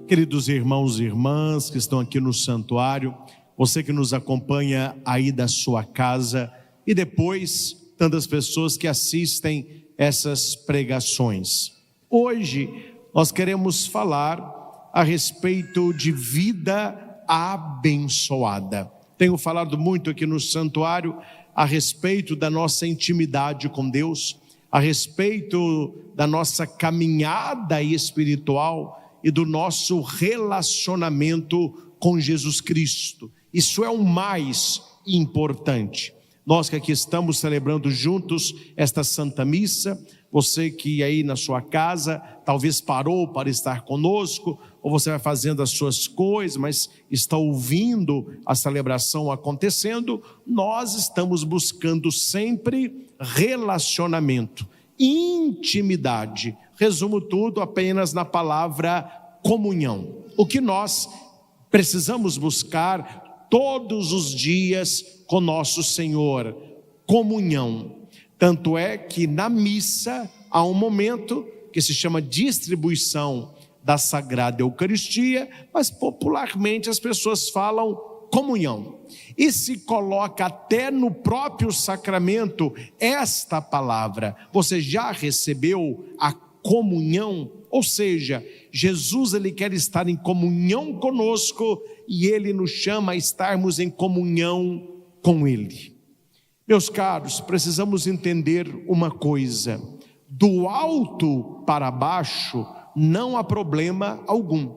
Queridos irmãos e irmãs que estão aqui no santuário, você que nos acompanha aí da sua casa e depois tantas pessoas que assistem essas pregações. Hoje nós queremos falar a respeito de vida abençoada. Tenho falado muito aqui no santuário a respeito da nossa intimidade com Deus, a respeito da nossa caminhada espiritual e do nosso relacionamento com Jesus Cristo. Isso é o mais importante. Nós que aqui estamos celebrando juntos esta Santa Missa, você que aí na sua casa talvez parou para estar conosco, ou você vai fazendo as suas coisas, mas está ouvindo a celebração acontecendo, nós estamos buscando sempre relacionamento, intimidade. Resumo tudo apenas na palavra comunhão. O que nós precisamos buscar todos os dias com nosso Senhor, comunhão. Tanto é que na missa há um momento que se chama distribuição da Sagrada Eucaristia, mas popularmente as pessoas falam comunhão. E se coloca até no próprio sacramento esta palavra: você já recebeu a comunhão? Ou seja, Jesus ele quer estar em comunhão conosco e ele nos chama a estarmos em comunhão com ele. Meus caros, precisamos entender uma coisa: do alto para baixo não há problema algum.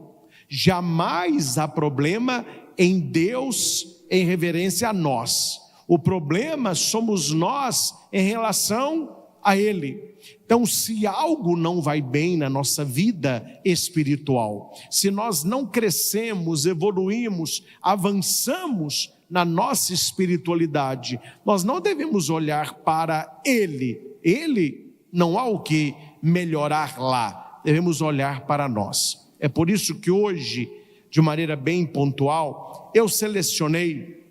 Jamais há problema em Deus em reverência a nós. O problema somos nós em relação a Ele. Então, se algo não vai bem na nossa vida espiritual, se nós não crescemos, evoluímos, avançamos na nossa espiritualidade, nós não devemos olhar para Ele não há o que melhorar lá, devemos olhar para nós. É por isso que hoje, de maneira bem pontual, eu selecionei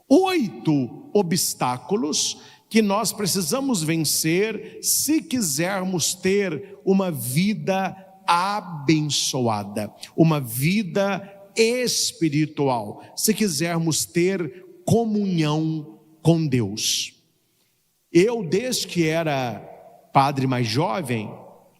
8 obstáculos que nós precisamos vencer se quisermos ter uma vida abençoada, uma vida espiritual, se quisermos ter comunhão com Deus. Eu, desde que era padre mais jovem,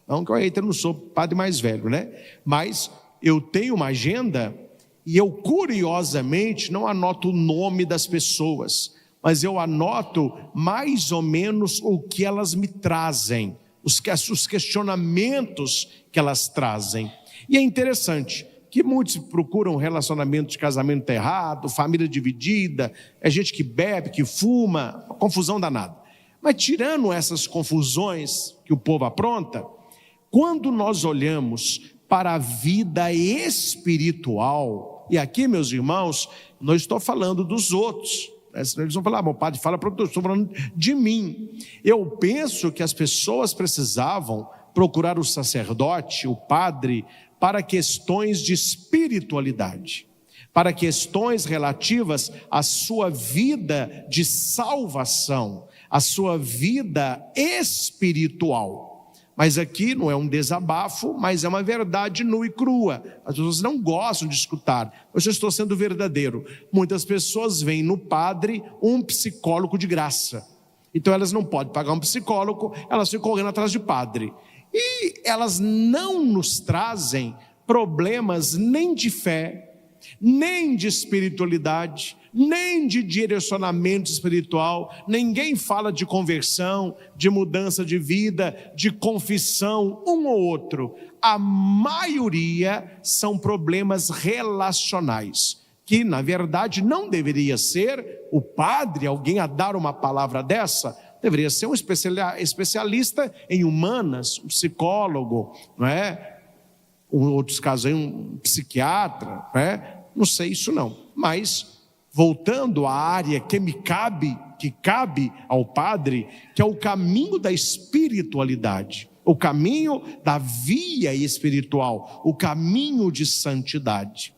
não que eu ainda não sou padre mais velho, né? Mas eu tenho uma agenda e eu curiosamente não anoto o nome das pessoas, mas eu anoto mais ou menos o que elas me trazem, os questionamentos que elas trazem. E é interessante que muitos procuram relacionamento de casamento errado, família dividida, é gente que bebe, que fuma, uma confusão danada. Mas tirando essas confusões que o povo apronta, quando nós olhamos para a vida espiritual, e aqui, meus irmãos, não estou falando dos outros, senão eles vão falar: bom, padre, fala para o outro, estou falando de mim. Eu penso que as pessoas precisavam procurar o sacerdote, o padre, para questões de espiritualidade, para questões relativas à sua vida de salvação, à sua vida espiritual. Mas aqui não é um desabafo, mas é uma verdade nua e crua. As pessoas não gostam de escutar, mas eu estou sendo verdadeiro. Muitas pessoas veem no padre um psicólogo de graça. Então elas não podem pagar um psicólogo, elas ficam correndo atrás de padre. E elas não nos trazem problemas nem de fé, nem de espiritualidade, nem de direcionamento espiritual. Ninguém fala de conversão, de mudança de vida, de confissão, um ou outro. A maioria são problemas relacionais, que na verdade não deveria ser o padre, alguém a dar uma palavra dessa, deveria ser um especialista em humanas, um psicólogo, não é? Em outros casos aí um psiquiatra, não é? Não sei isso não, mas voltando à área que cabe ao padre, que é o caminho da espiritualidade, o caminho da via espiritual, o caminho de santidade.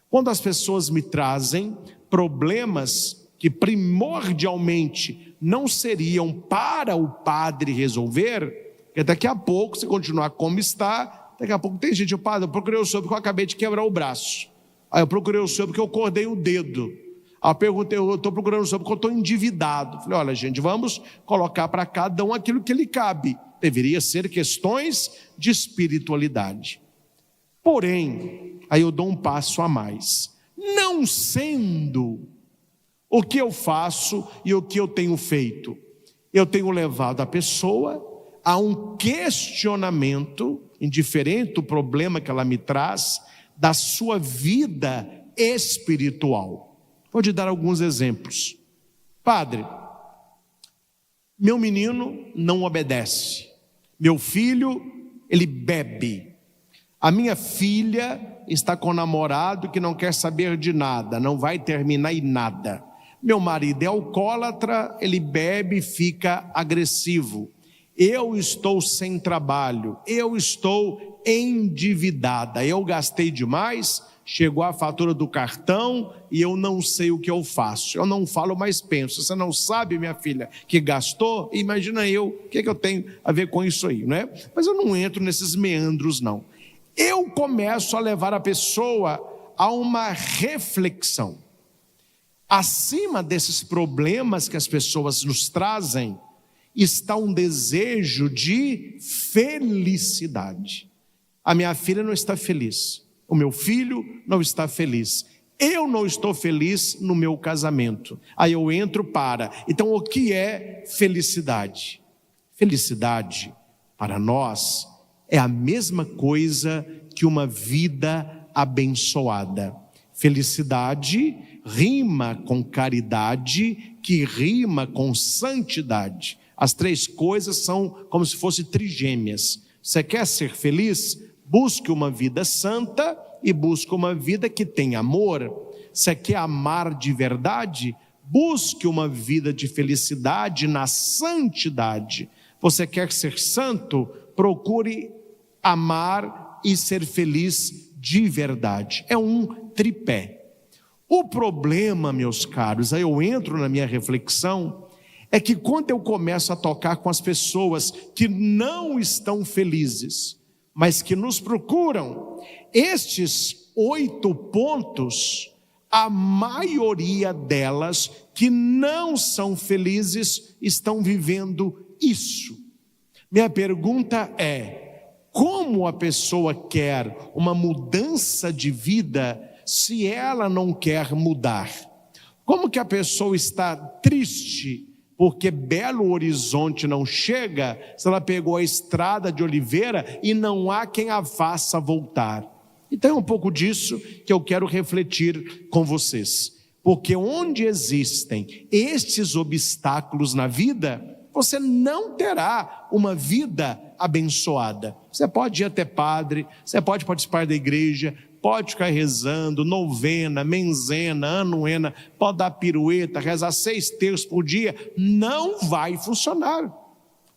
Quando as pessoas me trazem problemas que primordialmente não seriam para o padre resolver, porque daqui a pouco, se continuar como está, Daqui a pouco tem gente, padre, eu procurei o senhor porque eu acabei de quebrar o braço. Aí eu procurei o senhor porque eu cortei o dedo. Aí eu perguntei, eu estou procurando o senhor porque eu estou endividado. Falei, olha gente, vamos colocar para cada um aquilo que lhe cabe. Deveria ser questões de espiritualidade. Porém, aí eu dou um passo a mais. Não sendo o que eu faço e o que eu tenho feito, eu tenho levado a pessoa a um questionamento, indiferente do problema que ela me traz, da sua vida espiritual. Vou te dar alguns exemplos. Padre, meu menino não obedece. Meu filho, ele bebe. A minha filha está com um namorado que não quer saber de nada, não vai terminar em nada. Meu marido é alcoólatra, ele bebe e fica agressivo. Eu estou sem trabalho, eu estou endividada, eu gastei demais, chegou a fatura do cartão e eu não sei o que eu faço. Eu não falo, mas penso. Você não sabe, minha filha, que gastou? Imagina eu, o que eu tenho a ver com isso aí, não é? Mas eu não entro nesses meandros, não. Eu começo a levar a pessoa a uma reflexão. Acima desses problemas que as pessoas nos trazem, está um desejo de felicidade. A minha filha não está feliz, o meu filho não está feliz, eu não estou feliz no meu casamento. Aí eu entro para. Então, o que é felicidade? Felicidade, para nós, é a mesma coisa que uma vida abençoada. Felicidade rima com caridade, que rima com santidade. As três coisas são como se fossem trigêmeas. Você quer ser feliz? Busque uma vida santa e busque uma vida que tem amor. Você quer amar de verdade? Busque uma vida de felicidade na santidade. Você quer ser santo? Procure amar e ser feliz de verdade. É um tripé. O problema, meus caros, aí eu entro na minha reflexão, é que quando eu começo a tocar com as pessoas que não estão felizes, mas que nos procuram, estes 8 pontos, a maioria delas que não são felizes estão vivendo isso. Minha pergunta é: como a pessoa quer uma mudança de vida se ela não quer mudar? Como que a pessoa está triste porque Belo Horizonte não chega, se ela pegou a estrada de Oliveira e não há quem a faça voltar? Então é um pouco disso que eu quero refletir com vocês, porque onde existem estes obstáculos na vida, você não terá uma vida abençoada. Você pode ir até padre, você pode participar da igreja, pode ficar rezando, novena, menzena, anuena, pode dar pirueta, rezar 6 terços por dia, não vai funcionar.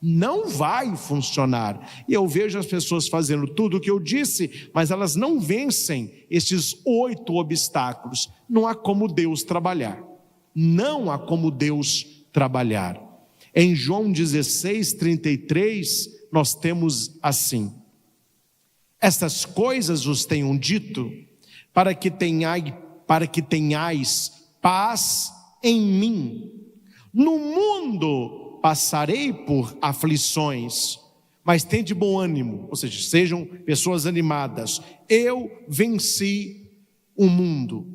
Não vai funcionar. E eu vejo as pessoas fazendo tudo o que eu disse, mas elas não vencem esses 8 obstáculos. Não há como Deus trabalhar. Não há como Deus trabalhar. Em João 16:33, nós temos assim: estas coisas vos tenho dito, para que tenhais paz em mim. No mundo passarei por aflições, mas tende bom ânimo, ou seja, sejam pessoas animadas. Eu venci o mundo.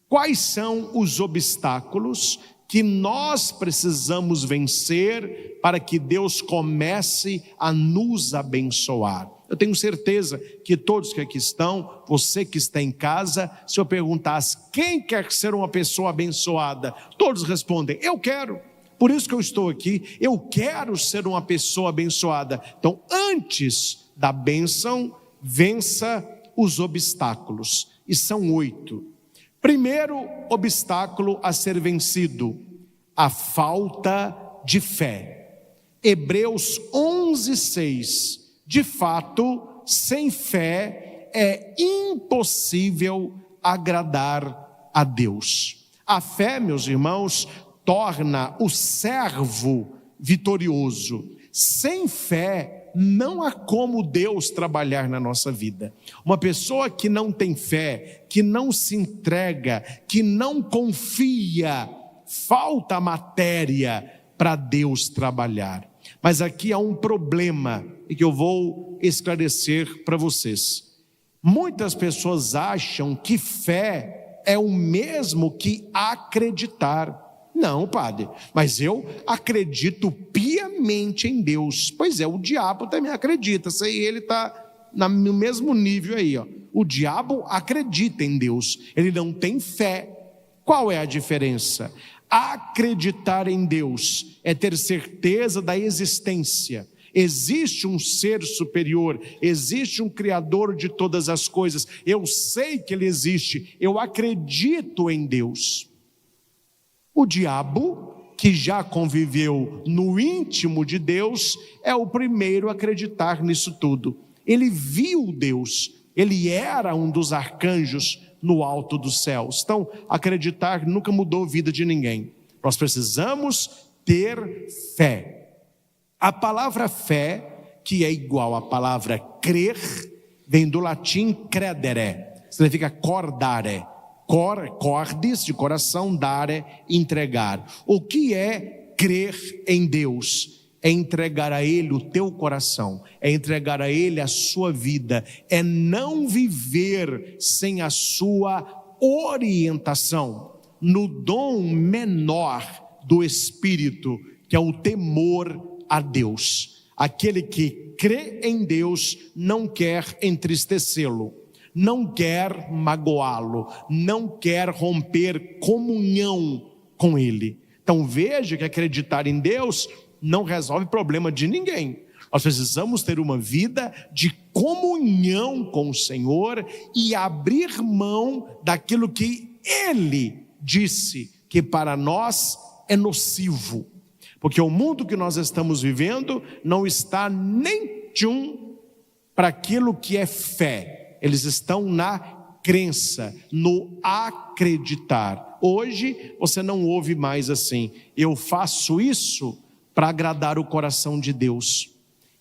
Quais são os obstáculos que nós precisamos vencer para que Deus comece a nos abençoar? Eu tenho certeza que todos que aqui estão, você que está em casa, se eu perguntasse quem quer ser uma pessoa abençoada, todos respondem: eu quero. Por isso que eu estou aqui, eu quero ser uma pessoa abençoada. Então, antes da bênção, vença os obstáculos, e são 8. Primeiro obstáculo a ser vencido: a falta de fé. Hebreus 11:6. De fato, sem fé é impossível agradar a Deus. A fé, meus irmãos, torna o servo vitorioso. Sem fé, não há como Deus trabalhar na nossa vida. Uma pessoa que não tem fé, que não se entrega, que não confia, falta matéria para Deus trabalhar. Mas aqui há um problema e que eu vou esclarecer para vocês. Muitas pessoas acham que fé é o mesmo que acreditar. Não, padre, mas eu acredito piamente em Deus. Pois é, o diabo também acredita, ele está no mesmo nível aí, ó. O diabo acredita em Deus, ele não tem fé. Qual é a diferença? Acreditar em Deus é ter certeza da existência. Existe um ser superior, existe um criador de todas as coisas. Eu sei que ele existe, eu acredito em Deus. O diabo, que já conviveu no íntimo de Deus, é o primeiro a acreditar nisso tudo. Ele viu Deus, ele era um dos arcanjos no alto dos céus. Então, acreditar nunca mudou a vida de ninguém. Nós precisamos ter fé. A palavra fé, que é igual à palavra crer, vem do latim credere, significa cordare. Cordis, de coração, dare, entregar. O que é crer em Deus? É entregar a Ele o teu coração, é entregar a Ele a sua vida, é não viver sem a sua orientação no dom menor do Espírito, que é o temor a Deus. Aquele que crê em Deus não quer entristecê-lo, não quer magoá-lo, não quer romper comunhão com Ele. Então veja que acreditar em Deus não resolve problema de ninguém. Nós precisamos ter uma vida de comunhão com o Senhor e abrir mão daquilo que Ele disse que para nós é nocivo. Porque o mundo que nós estamos vivendo não está nem para aquilo que é fé. Eles estão na crença, no acreditar. Hoje você não ouve mais assim: eu faço isso para agradar o coração de Deus.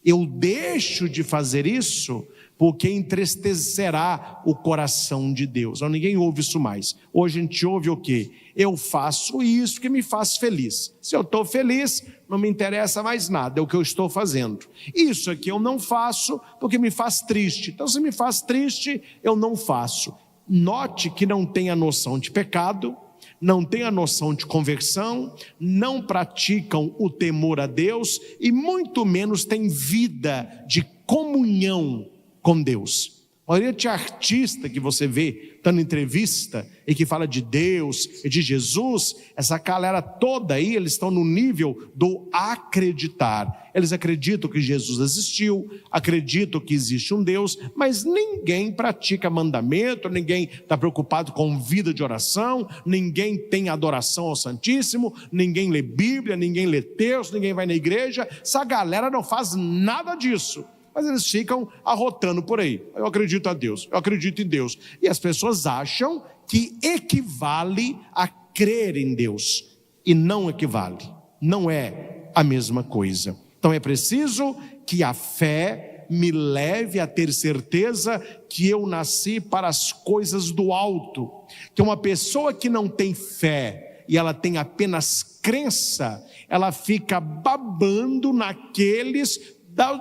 Eu deixo de fazer isso porque entristecerá o coração de Deus. Não, ninguém ouve isso mais. Hoje a gente ouve o quê? Eu faço isso que me faz feliz. Se eu estou feliz, não me interessa mais nada, é o que eu estou fazendo. Isso aqui eu não faço porque me faz triste. Então, se me faz triste, eu não faço. Note que não tem a noção de pecado, não tem a noção de conversão, não praticam o temor a Deus e muito menos tem vida de comunhão com Deus. A maioria de artista que você vê dando entrevista e que fala de Deus e de Jesus, essa galera toda aí, eles estão no nível do acreditar. Eles acreditam que Jesus existiu, acreditam que existe um Deus, mas ninguém pratica mandamento, ninguém está preocupado com vida de oração, ninguém tem adoração ao Santíssimo, ninguém lê Bíblia, ninguém lê texto, ninguém vai na igreja. Essa galera não faz nada disso. Mas eles ficam arrotando por aí: eu acredito a Deus, eu acredito em Deus. E as pessoas acham que equivale a crer em Deus. E não equivale, não é a mesma coisa. Então é preciso que a fé me leve a ter certeza que eu nasci para as coisas do alto. Que uma pessoa que não tem fé e ela tem apenas crença, ela fica babando naqueles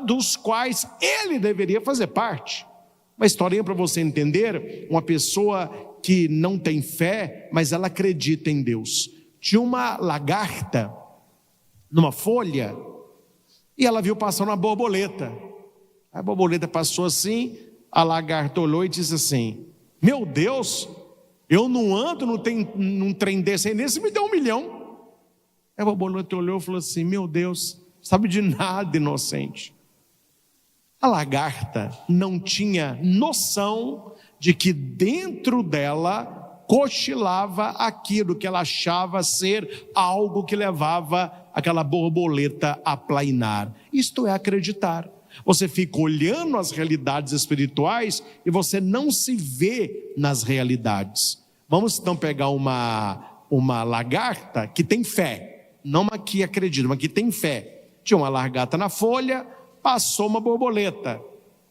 dos quais ele deveria fazer parte. Uma historinha para você entender: uma pessoa que não tem fé, mas ela acredita em Deus. Tinha uma lagarta numa folha e ela viu passar uma borboleta. A borboleta passou assim, a lagarta olhou e disse assim: meu Deus, eu não ando num trem desse aí, nesse me deu 1 milhão. A borboleta olhou e falou assim: meu Deus, sabe de nada, inocente. A lagarta não tinha noção de que dentro dela cochilava aquilo que ela achava ser algo que levava aquela borboleta a plainar. Isto é acreditar. Você fica olhando as realidades espirituais e você não se vê nas realidades. Vamos então pegar uma lagarta que tem fé, não uma que acredita, mas que tem fé. Tinha uma lagarta na folha, passou uma borboleta.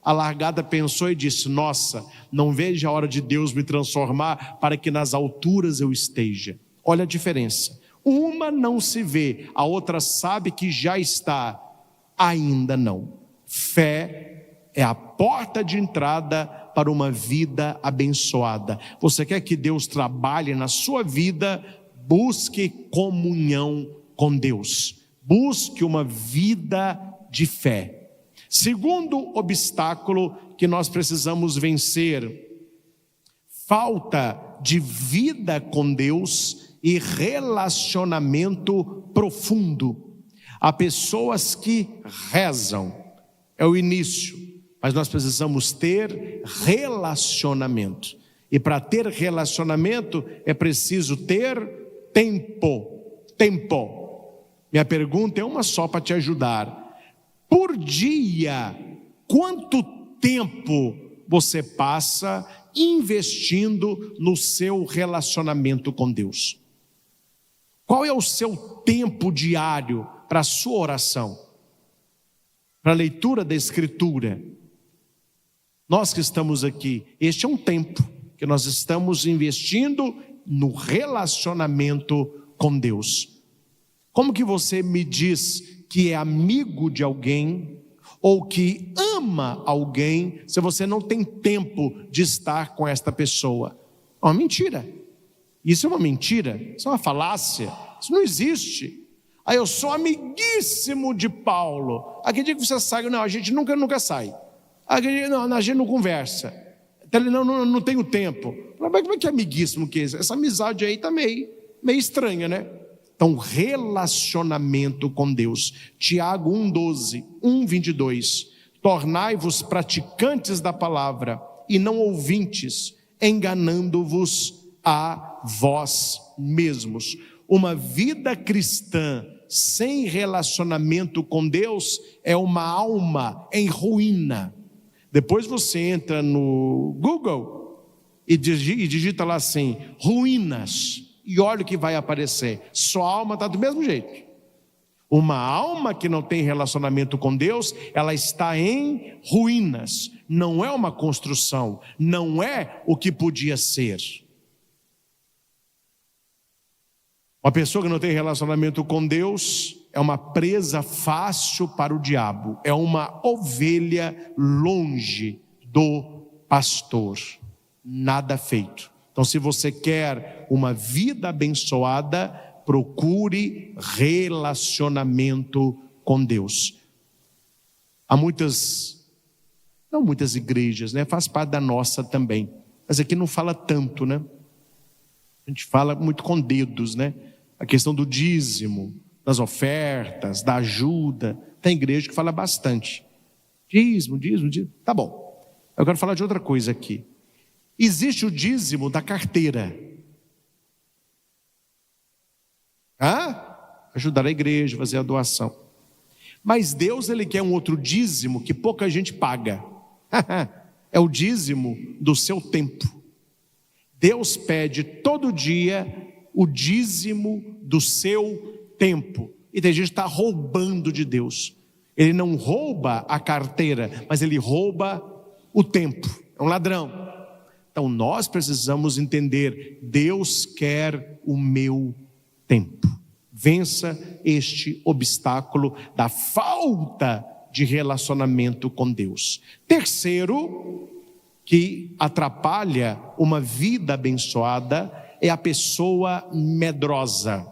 A largada pensou e disse: nossa, não vejo a hora de Deus me transformar para que nas alturas eu esteja. Olha a diferença. Uma não se vê, a outra sabe que já está, ainda não. Fé é a porta de entrada para uma vida abençoada. Você quer que Deus trabalhe na sua vida? Busque comunhão com Deus. Busque uma vida de fé. Segundo obstáculo que nós precisamos vencer: falta de vida com Deus e relacionamento profundo. Há pessoas que rezam, é o início, mas nós precisamos ter relacionamento. E para ter relacionamento é preciso ter tempo. Minha pergunta é uma só para te ajudar. Por dia, quanto tempo você passa investindo no seu relacionamento com Deus? Qual é o seu tempo diário para a sua oração? Para a leitura da Escritura? Nós que estamos aqui, este é um tempo que nós estamos investindo no relacionamento com Deus. Como que você me diz que é amigo de alguém ou que ama alguém se você não tem tempo de estar com esta pessoa? É uma mentira. Isso é uma mentira, isso é uma falácia, isso não existe. Aí eu sou amiguíssimo de Paulo. Aquele dia que você sai, não, a gente nunca sai. Aquele dia, não, a gente não conversa. Não tenho tempo. Mas como é que é amiguíssimo que é isso? Essa amizade aí está meio estranha, né? Então, relacionamento com Deus. Tiago 1,12, 1,22. Tornai-vos praticantes da palavra e não ouvintes, enganando-vos a vós mesmos. Uma vida cristã sem relacionamento com Deus é uma alma em ruína. Depois você entra no Google e digita lá assim, ruínas. E olha o que vai aparecer. Sua alma está do mesmo jeito. Uma alma que não tem relacionamento com Deus, ela está em ruínas. Não é uma construção. Não é o que podia ser. Uma pessoa que não tem relacionamento com Deus é uma presa fácil para o diabo. É uma ovelha longe do pastor. Nada feito. Então, se você quer uma vida abençoada, procure relacionamento com Deus. Há não muitas igrejas, né? Faz parte da nossa também. Mas aqui não fala tanto, né? A gente fala muito com dedos, né? A questão do dízimo, das ofertas, da ajuda. Tem igreja que fala bastante. Dízimo. Tá bom. Eu quero falar de outra coisa aqui. Existe o dízimo da carteira. Ajudar a igreja, fazer a doação. Mas Deus, Ele quer um outro dízimo que pouca gente paga. É o dízimo do seu tempo. Deus pede todo dia o dízimo do seu tempo. E tem gente que está roubando de Deus. Ele não rouba a carteira, mas ele rouba o tempo. É um ladrão. Então nós precisamos entender, Deus quer o meu tempo. Vença este obstáculo da falta de relacionamento com Deus. Terceiro, que atrapalha uma vida abençoada, é a pessoa medrosa.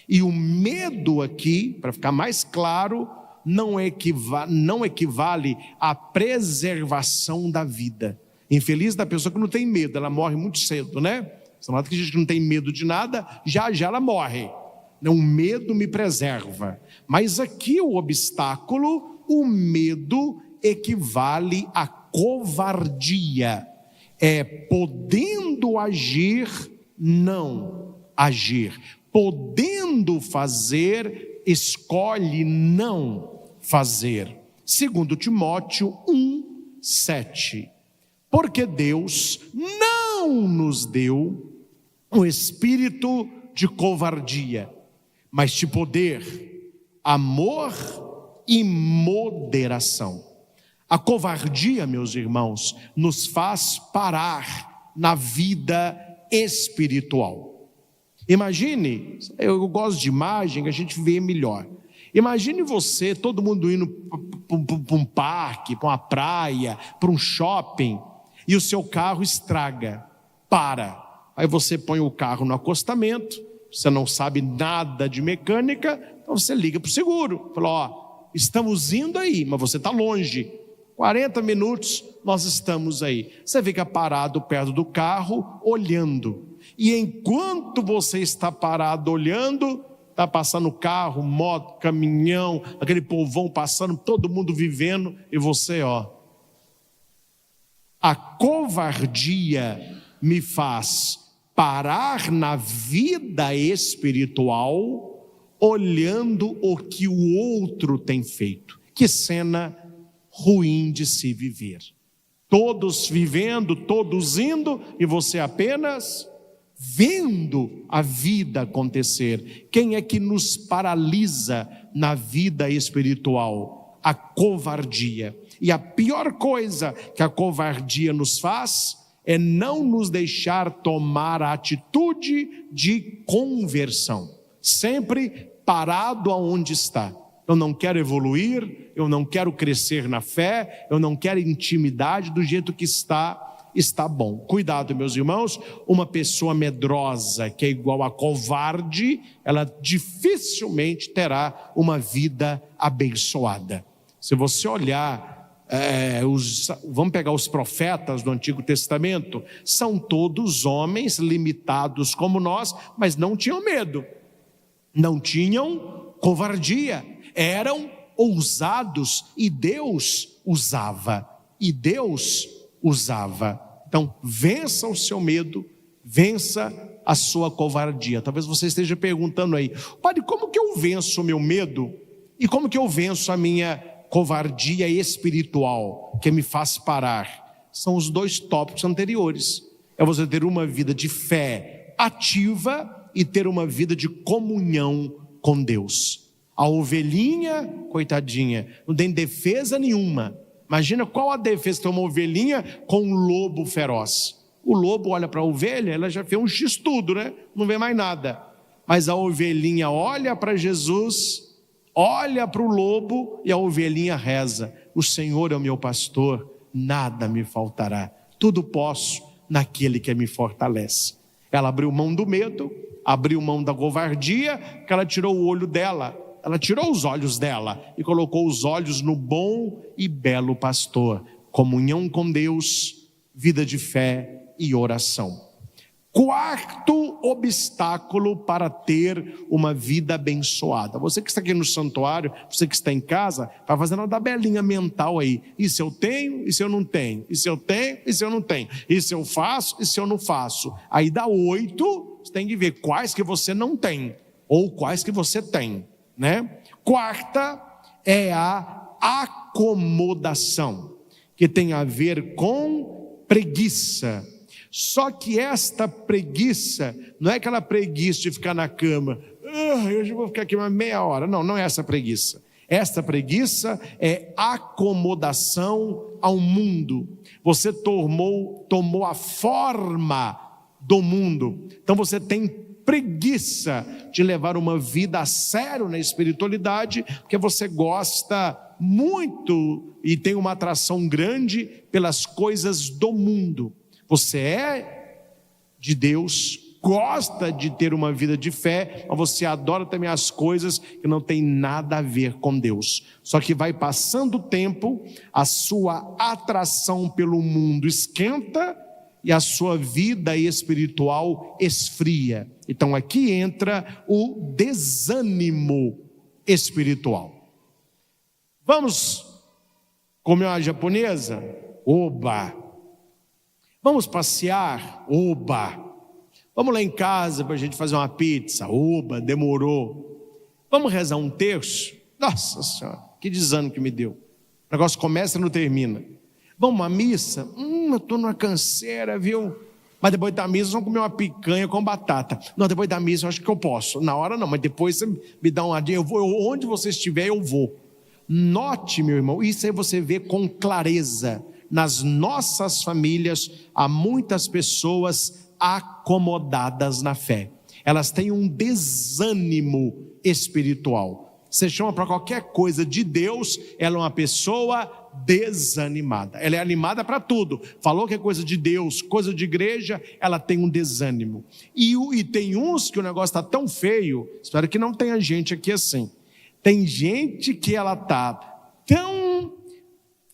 E o medo aqui, para ficar mais claro, não equivale à preservação da vida. Infeliz da pessoa que não tem medo, ela morre muito cedo, né? Você nota que a gente não tem medo de nada, já ela morre. O medo me preserva. Mas aqui o obstáculo, o medo equivale à covardia. É podendo agir, não agir. Podendo fazer, escolhe não fazer. 2 Timóteo 1:7. Porque Deus não nos deu um espírito de covardia, mas de poder, amor e moderação. A covardia, meus irmãos, nos faz parar na vida espiritual. Imagine, eu gosto de imagem, que a gente vê melhor. Imagine você, todo mundo indo para um parque, para uma praia, para um shopping, e o seu carro estraga, para. Aí você põe o carro no acostamento, você não sabe nada de mecânica, então você liga para o seguro, fala, ó, estamos indo aí, mas você está longe, 40 minutos nós estamos aí. Você fica parado perto do carro, olhando, e enquanto você está parado olhando, está passando carro, moto, caminhão, aquele povão passando, todo mundo vivendo, e você, ó. A covardia me faz parar na vida espiritual, olhando o que o outro tem feito. Que cena ruim de se viver. Todos vivendo, todos indo, e você apenas vendo a vida acontecer. Quem é que nos paralisa na vida espiritual? A covardia. E a pior coisa que a covardia nos faz é não nos deixar tomar a atitude de conversão. Sempre parado aonde está. Eu não quero evoluir, eu não quero crescer na fé, eu não quero intimidade, do jeito que está bom. Cuidado, meus irmãos, uma pessoa medrosa que é igual a covarde, ela dificilmente terá uma vida abençoada. Se você olhar, vamos pegar os profetas do Antigo Testamento, são todos homens limitados como nós, mas não tinham medo, não tinham covardia, eram ousados, e Deus usava. Então, vença o seu medo, vença a sua covardia. Talvez você esteja perguntando aí, padre, como que eu venço o meu medo? E como que eu venço a minha covardia espiritual, que me faz parar? São os dois tópicos anteriores. É você ter uma vida de fé ativa e ter uma vida de comunhão com Deus. A ovelhinha, coitadinha, não tem defesa nenhuma. Imagina qual a defesa de uma ovelhinha com um lobo feroz. O lobo olha para a ovelha, ela já fez um x-tudo, né? Não vê mais nada. Mas a ovelhinha olha para Jesus, olha para o lobo, e a ovelhinha reza: o Senhor é o meu pastor, nada me faltará. Tudo posso naquele que me fortalece. Ela abriu mão do medo, abriu mão da covardia, que ela tirou o olho dela. Ela tirou os olhos dela e colocou os olhos no bom e belo pastor. Comunhão com Deus, vida de fé e oração. Quarto obstáculo para ter uma vida abençoada. Você que está aqui no santuário, você que está em casa, vai fazendo uma tabelinha mental aí. E se eu tenho, e se eu não tenho? E se eu tenho, e se eu não tenho? E se eu faço, e se eu não faço? Aí dá 8, você tem que ver quais que você não tem, ou quais que você tem. Né? Quarta é a acomodação, que tem a ver com preguiça. Só que esta preguiça não é aquela preguiça de ficar na cama, eu já vou ficar aqui uma meia hora. Não é essa preguiça. Esta preguiça é acomodação ao mundo. Você tomou a forma do mundo, então você tem preguiça de levar uma vida a sério na espiritualidade, porque você gosta muito e tem uma atração grande pelas coisas do mundo. Você é de Deus, gosta de ter uma vida de fé, mas você adora também as coisas que não tem nada a ver com Deus. Só que vai passando o tempo, a sua atração pelo mundo esquenta e a sua vida espiritual esfria. Então aqui entra o desânimo espiritual. Vamos comer uma japonesa? Oba! Vamos passear? Oba! Vamos lá em casa para a gente fazer uma pizza? Oba, demorou. Vamos rezar um terço? Nossa Senhora, que desânimo que me deu. O negócio começa e não termina. Vamos uma missa? Eu estou numa canseira, viu? Mas depois da missa vamos comer uma picanha com batata. Não, depois da missa eu acho que eu posso. Na hora não, mas depois você me dá uma dica. Onde você estiver eu vou. Note, meu irmão, isso aí você vê com clareza. Nas nossas famílias, há muitas pessoas acomodadas na fé. Elas têm um desânimo espiritual. Você chama para qualquer coisa de Deus, ela é uma pessoa desanimada. Ela é animada para tudo. Falou que é coisa de Deus, coisa de igreja, ela tem um desânimo. E tem uns que o negócio está tão feio, espero que não tenha gente aqui assim. Tem gente que ela está tão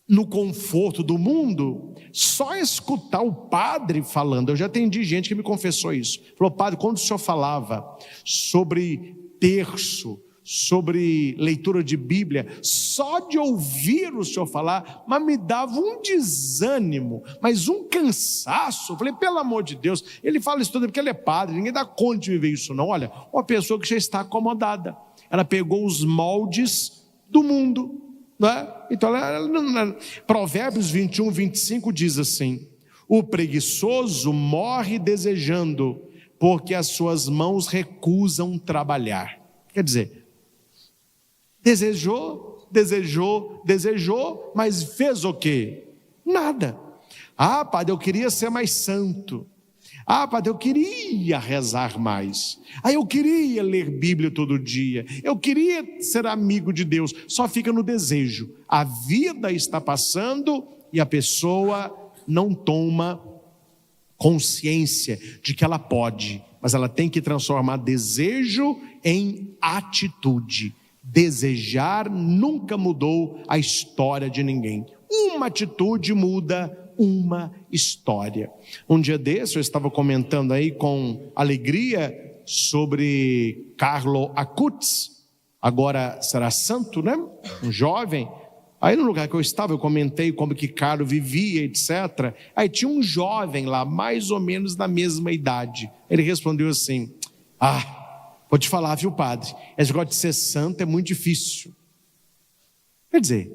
no conforto do mundo, só escutar o padre falando. Eu já atendi gente que me confessou isso. Falou: padre, quando o senhor falava sobre terço, sobre leitura de Bíblia, só de ouvir o senhor falar, mas me dava um desânimo, mas um cansaço. Eu falei: pelo amor de Deus, ele fala isso tudo porque ele é padre, ninguém dá conta de viver isso não. Olha, uma pessoa que já está acomodada, ela pegou os moldes do mundo, não é? Então, Provérbios 21, 25 diz assim: o preguiçoso morre desejando, porque as suas mãos recusam trabalhar. Quer dizer, desejou, mas fez o quê? Nada. Ah, padre, eu queria ser mais santo. Ah, padre, eu queria rezar mais. Ah, eu queria ler Bíblia todo dia. Eu queria ser amigo de Deus. Só fica no desejo. A vida está passando e a pessoa não toma consciência de que ela pode, mas ela tem que transformar desejo em atitude. Desejar nunca mudou a história de ninguém. Uma atitude muda uma história. Um dia desse eu estava comentando aí com alegria sobre Carlo Acutis, agora será santo, né? Um jovem. Aí no lugar que eu estava eu comentei como que Carlo vivia, etc. Aí tinha um jovem lá, mais ou menos da mesma idade. Ele respondeu assim: vou te falar, viu, padre, esse negócio de ser santo é muito difícil. Quer dizer,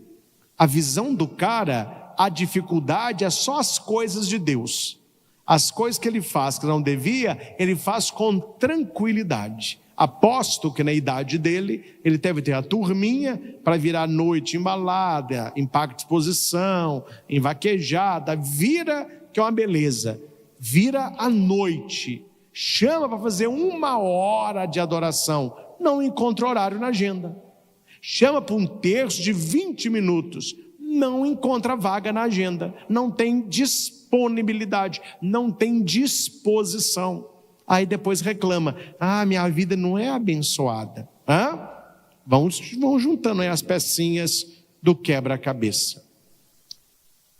a visão do cara, a dificuldade é só as coisas de Deus. As coisas que ele faz que não devia, ele faz com tranquilidade. Aposto que na idade dele, ele deve ter a turminha para virar noite em balada, em parque de exposição, em vaquejada, vira que é uma beleza, vira à noite, chama para fazer 1 hora de adoração, não encontra horário na agenda. Chama para um terço de 20 minutos, não encontra vaga na agenda, não tem disponibilidade, não tem disposição. Aí depois reclama: minha vida não é abençoada. Vão juntando aí as pecinhas do quebra-cabeça.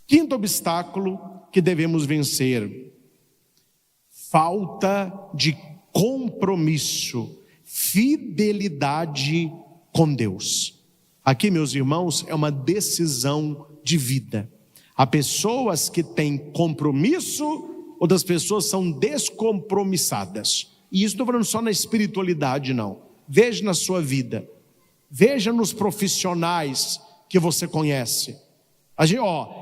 Quinto obstáculo que devemos vencer: falta de compromisso, fidelidade com Deus. Aqui, meus irmãos, é uma decisão de vida. Há pessoas que têm compromisso, outras pessoas são descompromissadas. E isso não estou falando só na espiritualidade, não. Veja na sua vida, veja nos profissionais que você conhece.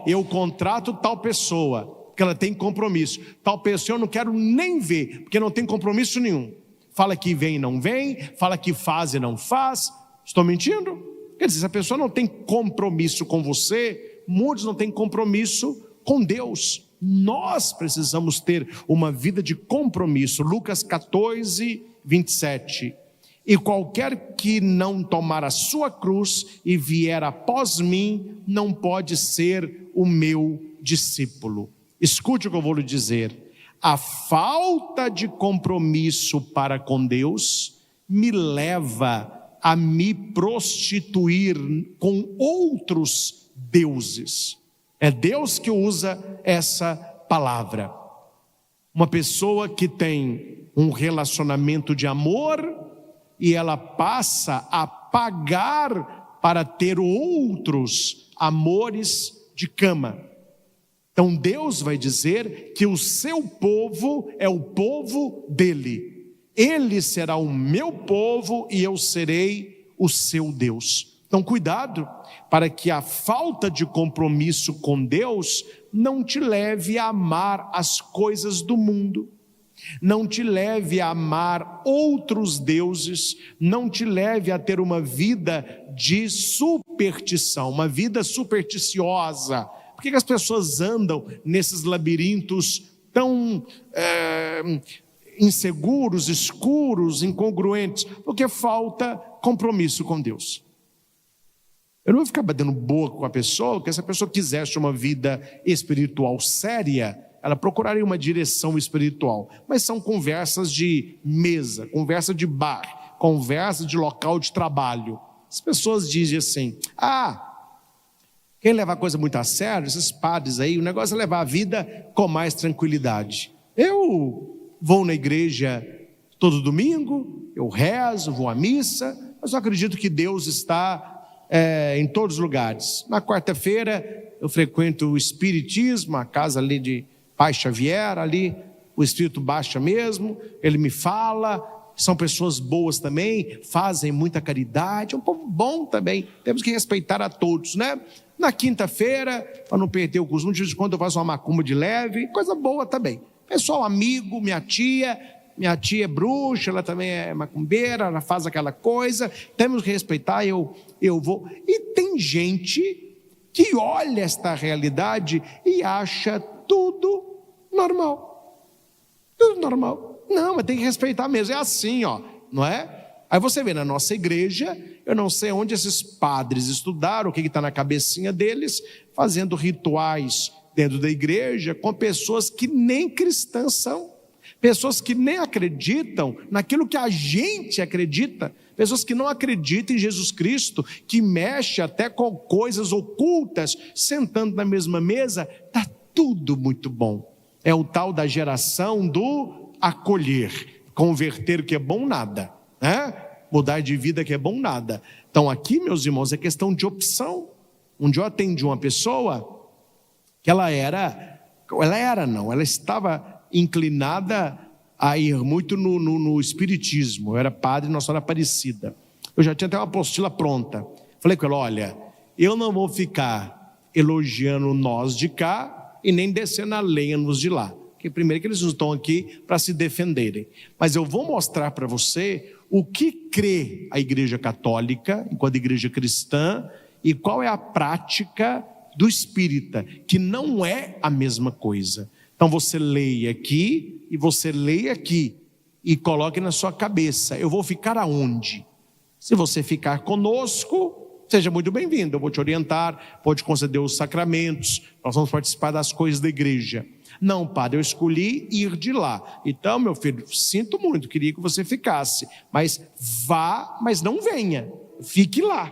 Eu contrato tal pessoa, porque ela tem compromisso. Tal pessoa eu não quero nem ver, porque não tem compromisso nenhum. Fala que vem e não vem, fala que faz e não faz. Estou mentindo? Quer dizer, se a pessoa não tem compromisso com você, muitos não têm compromisso com Deus. Nós precisamos ter uma vida de compromisso. Lucas 14, 27. E qualquer que não tomar a sua cruz e vier após mim, não pode ser o meu discípulo. Escute o que eu vou lhe dizer. A falta de compromisso para com Deus me leva a me prostituir com outros deuses. É Deus que usa essa palavra. Uma pessoa que tem um relacionamento de amor e ela passa a pagar para ter outros amores de cama. Então Deus vai dizer que o seu povo é o povo dele. Ele será o meu povo e eu serei o seu Deus. Então cuidado para que a falta de compromisso com Deus não te leve a amar as coisas do mundo. não te leve a amar outros deuses, não te leve a ter uma vida de superstição, uma vida supersticiosa. Por que as pessoas andam nesses labirintos tão inseguros, escuros, incongruentes? Porque falta compromisso com Deus. Eu não vou ficar batendo boca com a pessoa, porque se a pessoa quisesse uma vida espiritual séria, ela procuraria uma direção espiritual. Mas são conversas de mesa, conversa de bar, conversa de local de trabalho. As pessoas dizem assim: quem leva a coisa muito a sério, esses padres aí, o negócio é levar a vida com mais tranquilidade. Eu vou na igreja todo domingo, eu rezo, vou à missa, mas eu acredito que Deus está em todos os lugares. Na quarta-feira eu frequento o espiritismo, a casa ali de Pai Xavier, ali o espírito baixa mesmo, ele me fala, são pessoas boas também, fazem muita caridade, é um povo bom também, temos que respeitar a todos, né? Na quinta-feira, para não perder o costume, de vez em quando eu faço uma macumba de leve, coisa boa também. Pessoal amigo, minha tia é bruxa, ela também é macumbeira, ela faz aquela coisa, temos que respeitar, eu vou. E tem gente que olha esta realidade e acha tudo normal. Tudo normal. Não, mas tem que respeitar mesmo, é assim, não é? Aí você vê na nossa igreja, eu não sei onde esses padres estudaram, o que está na cabecinha deles, fazendo rituais dentro da igreja com pessoas que nem cristãs são, pessoas que nem acreditam naquilo que a gente acredita, pessoas que não acreditam em Jesus Cristo, que mexe até com coisas ocultas, sentando na mesma mesa, está tudo muito bom. É o tal da geração do acolher, converter o que é bom nada, mudar de vida que é bom nada. Então aqui, meus irmãos, é questão de opção. Um dia eu atendi uma pessoa que ela estava inclinada a ir muito no espiritismo. Eu era padre Nossa Senhora Aparecida, eu já tinha até uma apostila pronta. Falei com ela: olha, eu não vou ficar elogiando nós de cá e nem descendo a lenha nos de lá, porque primeiro que eles não estão aqui para se defenderem, mas eu vou mostrar para você o que crê a Igreja Católica enquanto igreja cristã e qual é a prática do espírita, que não é a mesma coisa. Então você leia aqui e você leia aqui e coloque na sua cabeça: eu vou ficar aonde? Se você ficar conosco, seja muito bem-vindo, eu vou te orientar, vou te conceder os sacramentos, nós vamos participar das coisas da igreja. Não, padre, eu escolhi ir de lá. Então, meu filho, sinto muito, queria que você ficasse, mas vá, mas não venha, fique lá.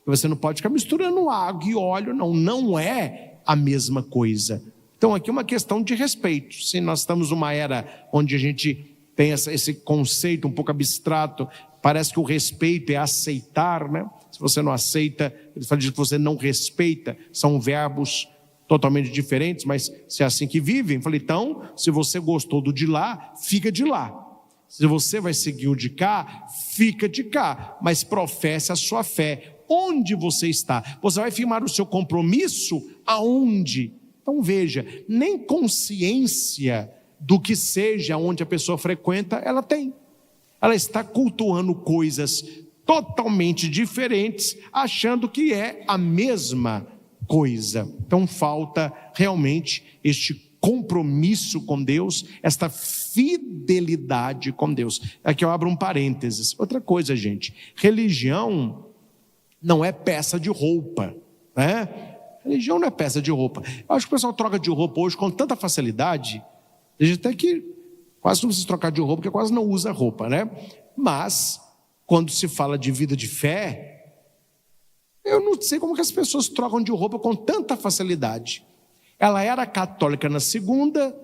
Você não pode ficar misturando água e óleo, não é a mesma coisa. Então aqui é uma questão de respeito. Se nós estamos numa era onde a gente tem esse conceito um pouco abstrato, parece que o respeito é aceitar, né? Se você não aceita, ele fala que você não respeita, são verbos totalmente diferentes, mas se é assim que vivem. Falei, então, se você gostou do de lá, fica de lá. Se você vai seguir o de cá, fica de cá, mas professe a sua fé. Onde você está? Você vai firmar o seu compromisso aonde? Então veja, nem consciência do que seja onde a pessoa frequenta, ela tem. Ela está cultuando coisas totalmente diferentes, achando que é a mesma coisa. Então falta realmente este compromisso com Deus, esta fidelidade com Deus. Aqui eu abro um parênteses. Outra coisa, gente, religião não é peça de roupa, né? Religião não é peça de roupa. Eu acho que o pessoal troca de roupa hoje com tanta facilidade, a gente até que quase não precisa trocar de roupa, porque quase não usa roupa, né? Mas quando se fala de vida de fé, eu não sei como que as pessoas trocam de roupa com tanta facilidade. Ela era católica na segunda,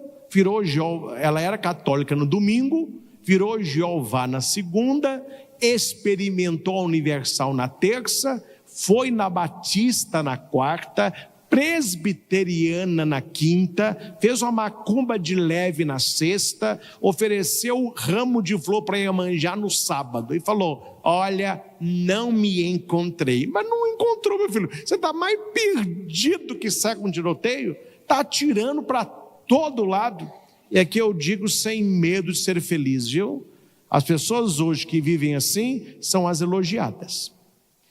ela era católica no domingo, virou Jeová na segunda, experimentou a Universal na terça, foi na Batista na quarta, presbiteriana na quinta, fez uma macumba de leve na sexta, ofereceu ramo de flor para Iemanjá no sábado e falou: olha, não me encontrei. Mas não encontrou, meu filho, você está mais perdido que segue um tiroteio, está atirando para todo lado. E aqui eu digo sem medo de ser feliz, viu? As pessoas hoje que vivem assim são as elogiadas,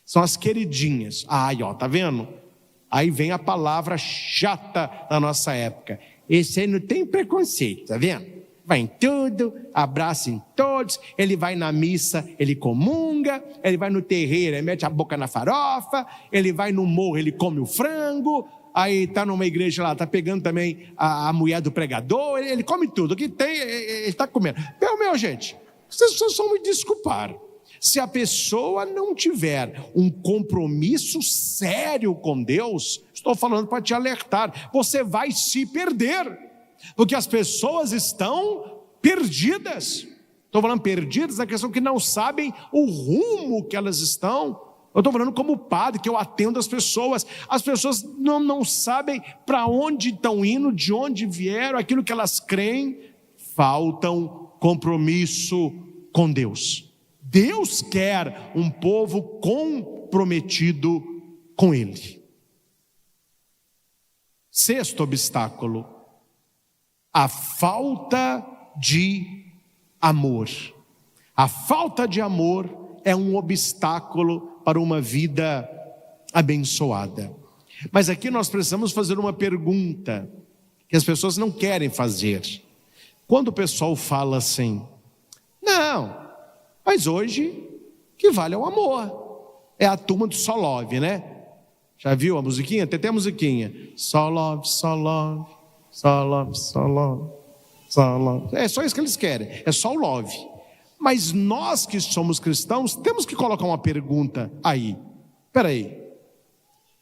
são as queridinhas. Aí, ó, tá vendo? Aí vem a palavra chata da nossa época. Esse aí não tem preconceito, tá vendo? Vai em tudo, abraça em todos, ele vai na missa, ele comunga, ele vai no terreiro, ele mete a boca na farofa, ele vai no morro, ele come o frango, aí está numa igreja lá, está pegando também a mulher do pregador, ele come tudo, o que tem, ele está comendo. Meu gente, vocês só me desculpar. Se a pessoa não tiver um compromisso sério com Deus, estou falando para te alertar, você vai se perder. Porque as pessoas estão perdidas. Estou falando perdidas na questão que não sabem o rumo que elas estão. Eu estou falando como padre, que eu atendo as pessoas. As pessoas não sabem para onde estão indo, de onde vieram, aquilo que elas creem. Faltam compromisso com Deus. Deus quer um povo comprometido com Ele. Sexto obstáculo: a falta de amor. A falta de amor é um obstáculo para uma vida abençoada. Mas aqui nós precisamos fazer uma pergunta que as pessoas não querem fazer. Quando o pessoal fala assim: não, mas hoje que vale é o amor. É a turma do só love, né? Já viu a musiquinha? Tem até a musiquinha. Só love, só love. Só love, só love, só love. É só isso que eles querem, é só o love. Mas nós que somos cristãos temos que colocar uma pergunta aí. Espera aí,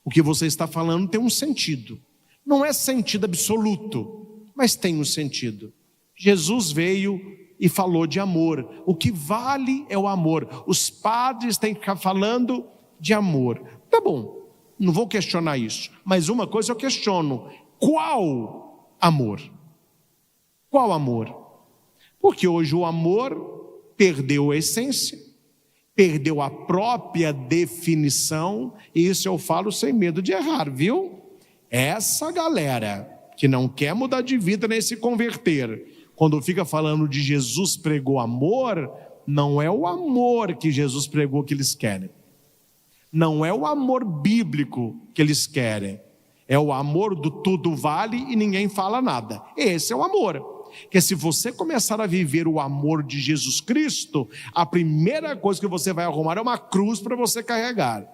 o que você está falando tem um sentido. Não é sentido absoluto, mas tem um sentido. Jesus veio e falou de amor. O que vale é o amor. Os padres têm que ficar falando de amor. Tá bom, não vou questionar isso, mas uma coisa eu questiono: qual amor? Qual amor? Porque hoje o amor perdeu a essência, perdeu a própria definição, e isso eu falo sem medo de errar, viu? Essa galera que não quer mudar de vida nem se converter, quando fica falando de Jesus pregou amor, não é o amor que Jesus pregou que eles querem, não é o amor bíblico que eles querem. É o amor do tudo vale e ninguém fala nada. Esse é o amor. Que se você começar a viver o amor de Jesus Cristo, a primeira coisa que você vai arrumar é uma cruz para você carregar.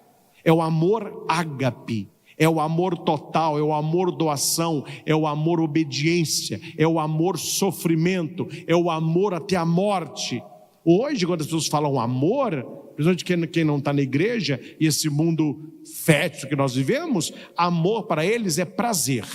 É o amor ágape, é o amor total, é o amor doação, é o amor obediência, é o amor sofrimento, é o amor até a morte. Hoje, quando as pessoas falam amor, principalmente quem não está na igreja, e esse mundo fétido que nós vivemos, amor para eles é prazer.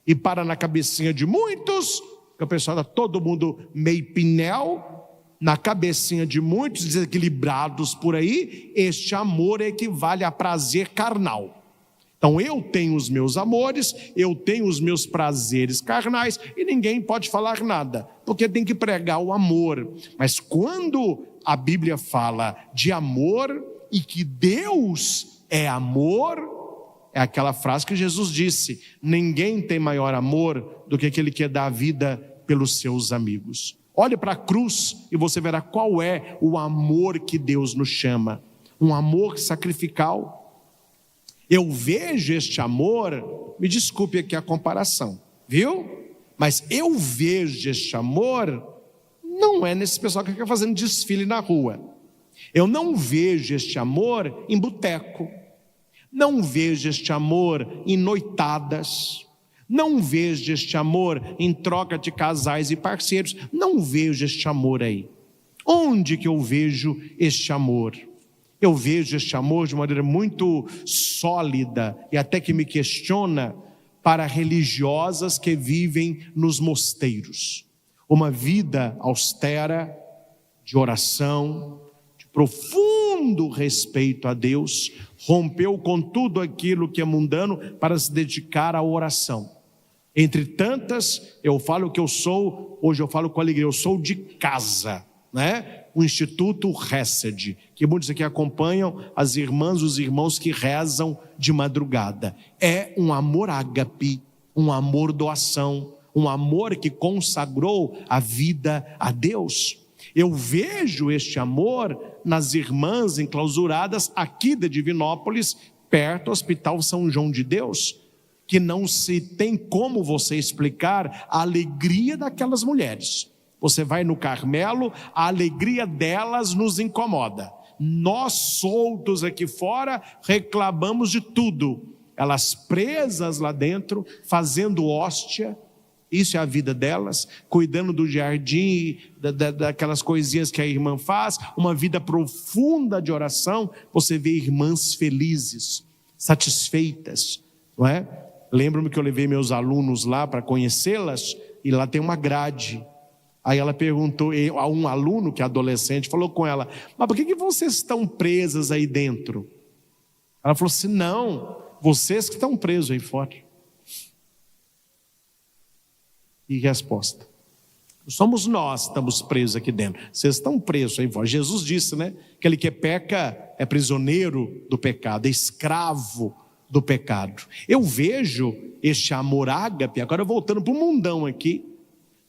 E para na cabecinha de muitos, que o pessoal está todo mundo meio pinel, na cabecinha de muitos desequilibrados por aí, este amor equivale a prazer carnal. Então eu tenho os meus amores, eu tenho os meus prazeres carnais, e ninguém pode falar nada, porque tem que pregar o amor. Mas quando a Bíblia fala de amor e que Deus é amor, é aquela frase que Jesus disse: ninguém tem maior amor do que aquele que dá a vida pelos seus amigos. Olhe para a cruz e você verá qual é o amor que Deus nos chama. Um amor sacrificial. Eu vejo este amor, me desculpe aqui a comparação, viu? Mas eu vejo este amor, não é nesse pessoal que fica fazendo desfile na rua. Eu não vejo este amor em boteco. Não vejo este amor em noitadas. Não vejo este amor em troca de casais e parceiros. Não vejo este amor aí. Onde que eu vejo este amor? Eu vejo este amor de maneira muito sólida e até que me questiona para religiosas que vivem nos mosteiros. Uma vida austera, de oração, de profundo respeito a Deus, rompeu com tudo aquilo que é mundano para se dedicar à oração. Entre tantas, eu falo que eu sou, hoje eu falo com alegria, eu sou de casa, né? O Instituto Hesed, que muitos aqui acompanham, as irmãs, os irmãos que rezam de madrugada. É um amor ágape, um amor doação, um amor que consagrou a vida a Deus. Eu vejo este amor nas irmãs enclausuradas aqui de Divinópolis, perto do Hospital São João de Deus, que não se tem como você explicar a alegria daquelas mulheres. Você vai no Carmelo, a alegria delas nos incomoda. Nós soltos aqui fora reclamamos de tudo. Elas presas lá dentro, fazendo hóstia. Isso é a vida delas, cuidando do jardim, daquelas coisinhas que a irmã faz, uma vida profunda de oração. Você vê irmãs felizes, satisfeitas, não é? Lembro-me que eu levei meus alunos lá para conhecê-las, e lá tem uma grade. Aí ela perguntou, a um aluno que é adolescente, falou com ela: mas por que vocês estão presas aí dentro? Ela falou assim: não, vocês que estão presos aí fora. E resposta: somos nós que estamos presos aqui dentro, vocês estão presos aí fora. Jesus disse, né? Aquele que peca é prisioneiro do pecado, é escravo do pecado. Eu vejo este amor ágape, agora voltando para o mundão aqui,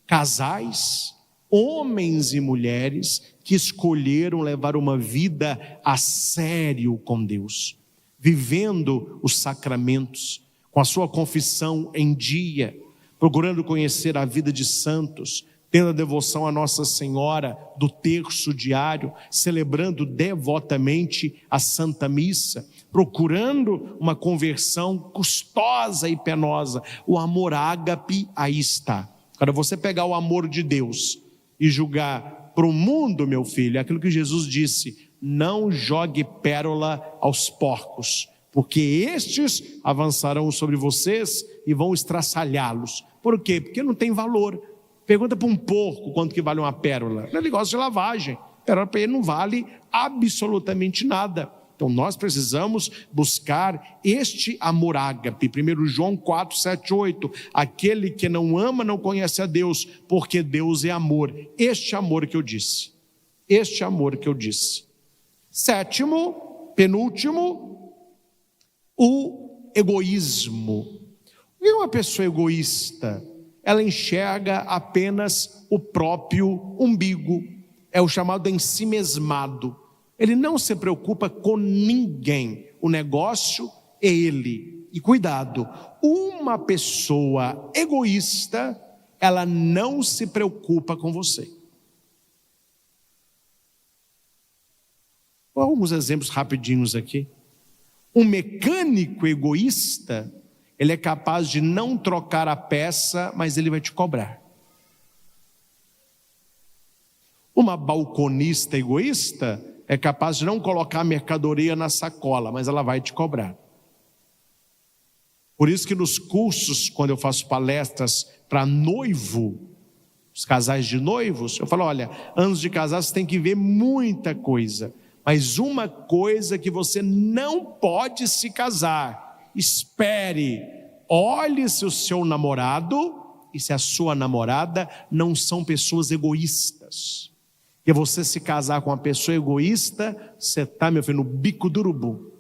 casais, homens e mulheres que escolheram levar uma vida a sério com Deus, vivendo os sacramentos, com a sua confissão em dia, procurando conhecer a vida de santos, tendo a devoção a Nossa Senhora do terço diário, celebrando devotamente a Santa Missa, procurando uma conversão custosa e penosa. O amor ágape aí está. Agora, você pegar o amor de Deus e julgar para o mundo, meu filho, é aquilo que Jesus disse: não jogue pérola aos porcos, porque estes avançarão sobre vocês e vão estraçalhá-los. Por quê? Porque não tem valor. Pergunta para um porco quanto que vale uma pérola. Ele gosta de lavagem. Pérola para ele não vale absolutamente nada. Então nós precisamos buscar este amor ágape. 1 João 4, 7, 8. Aquele que não ama não conhece a Deus, porque Deus é amor. Este amor que eu disse. Este amor que eu disse. Sétimo, penúltimo, o egoísmo. E uma pessoa egoísta, ela enxerga apenas o próprio umbigo. É o chamado ensimesmado. Ele não se preocupa com ninguém. O negócio é ele. E cuidado, uma pessoa egoísta, ela não se preocupa com você. Alguns exemplos rapidinhos aqui. Um mecânico egoísta, ele é capaz de não trocar a peça, mas ele vai te cobrar. Uma balconista egoísta é capaz de não colocar a mercadoria na sacola, mas ela vai te cobrar. Por isso que nos cursos, quando eu faço palestras para noivo, os casais de noivos, eu falo: olha, antes de casar você tem que ver muita coisa, mas uma coisa que você não pode se casar: espere, olhe se o seu namorado e se a sua namorada não são pessoas egoístas. Porque você se casar com uma pessoa egoísta, você está, meu filho, no bico do urubu.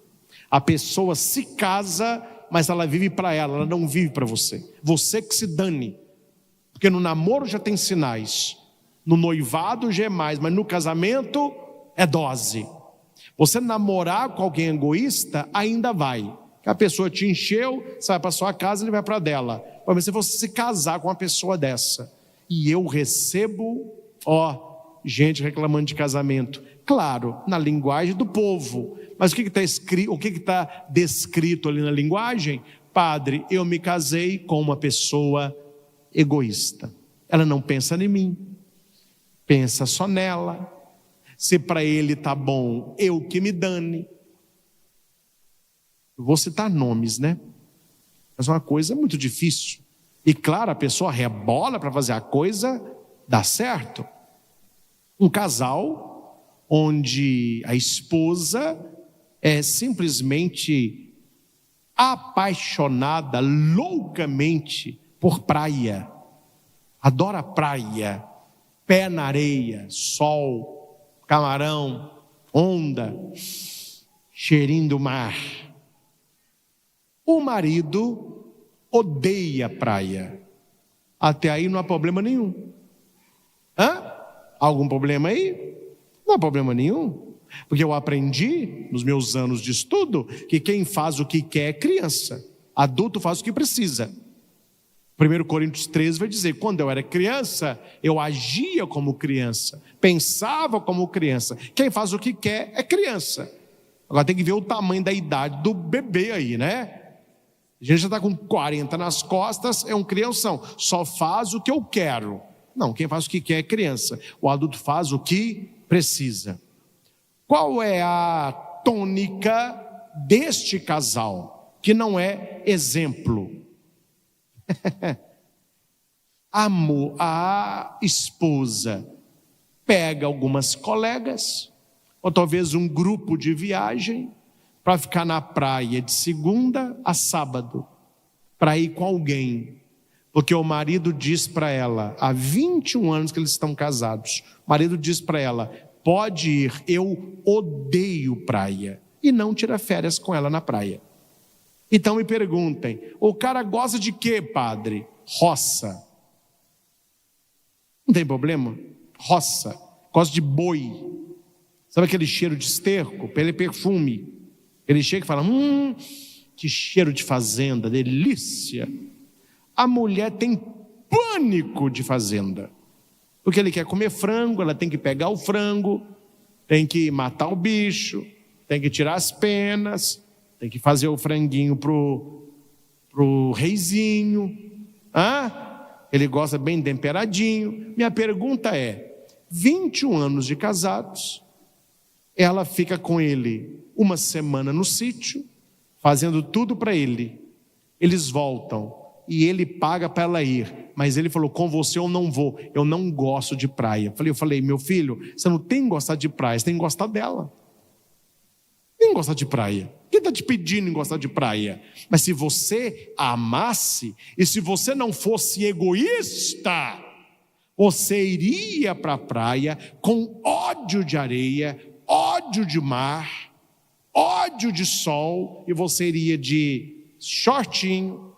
A pessoa se casa, mas ela vive para ela não vive para você. Você que se dane. Porque no namoro já tem sinais, no noivado já é mais, mas no casamento é dose. Você namorar com alguém egoísta, ainda vai. A pessoa te encheu, você vai para sua casa, ele vai para dela. Mas se você se casar com uma pessoa dessa, e eu recebo, gente reclamando de casamento, claro, na linguagem do povo, mas o que está escrito, o que está descrito ali na linguagem? Padre, eu me casei com uma pessoa egoísta, ela não pensa em mim, pensa só nela, se para ele está bom, eu que me dane. Vou citar nomes, né? Mas uma coisa muito difícil, e claro, a pessoa rebola para fazer a coisa dar certo. Um casal onde a esposa é simplesmente apaixonada loucamente por praia, adora praia, pé na areia, sol, camarão, onda, cheirinho do mar. O marido odeia praia, Até aí não há problema nenhum. Algum problema aí? Não há problema nenhum. Porque eu aprendi, nos meus anos de estudo, que quem faz o que quer é criança. Adulto faz o que precisa. 1 Coríntios 13 vai dizer, quando eu era criança, eu agia como criança, pensava como criança. Quem faz o que quer é criança. Agora tem que ver o tamanho da idade do bebê aí, né? A gente já está com 40 nas costas, é um crianção, só faz o que eu quero. Não, quem faz o que quer é criança. O adulto faz o que precisa. Qual é a tônica deste casal, que não é exemplo? A esposa pega algumas colegas, ou talvez um grupo de viagem, para ficar na praia de segunda a sábado, para ir com alguém, porque o marido diz para ela, há 21 anos que eles estão casados, o marido diz para ela, pode ir, eu odeio praia, e não tira férias com ela na praia. Então me perguntem, o cara gosta de quê, padre? Roça. Não tem problema? Roça. Gosta de boi. Sabe aquele cheiro de esterco? Aquele perfume. Ele chega e fala, que cheiro de fazenda, delícia. A mulher tem pânico de fazenda. Porque ele quer comer frango, ela tem que pegar o frango, tem que matar o bicho, tem que tirar as penas, tem que fazer o franguinho pro reizinho. Ele gosta bem temperadinho. Minha pergunta é, 21 anos de casados, ela fica com ele uma semana no sítio, fazendo tudo para ele. Eles voltam e ele paga para ela ir. Mas ele falou, com você eu não vou, eu não gosto de praia. Eu falei, meu filho, você não tem que gostar de praia, você tem que gostar dela. Nem gostar de praia. Quem está te pedindo em gostar de praia? Mas se você a amasse, e se você não fosse egoísta, você iria para a praia com ódio de areia, ódio de mar, ódio de sol, e você iria de shortinho,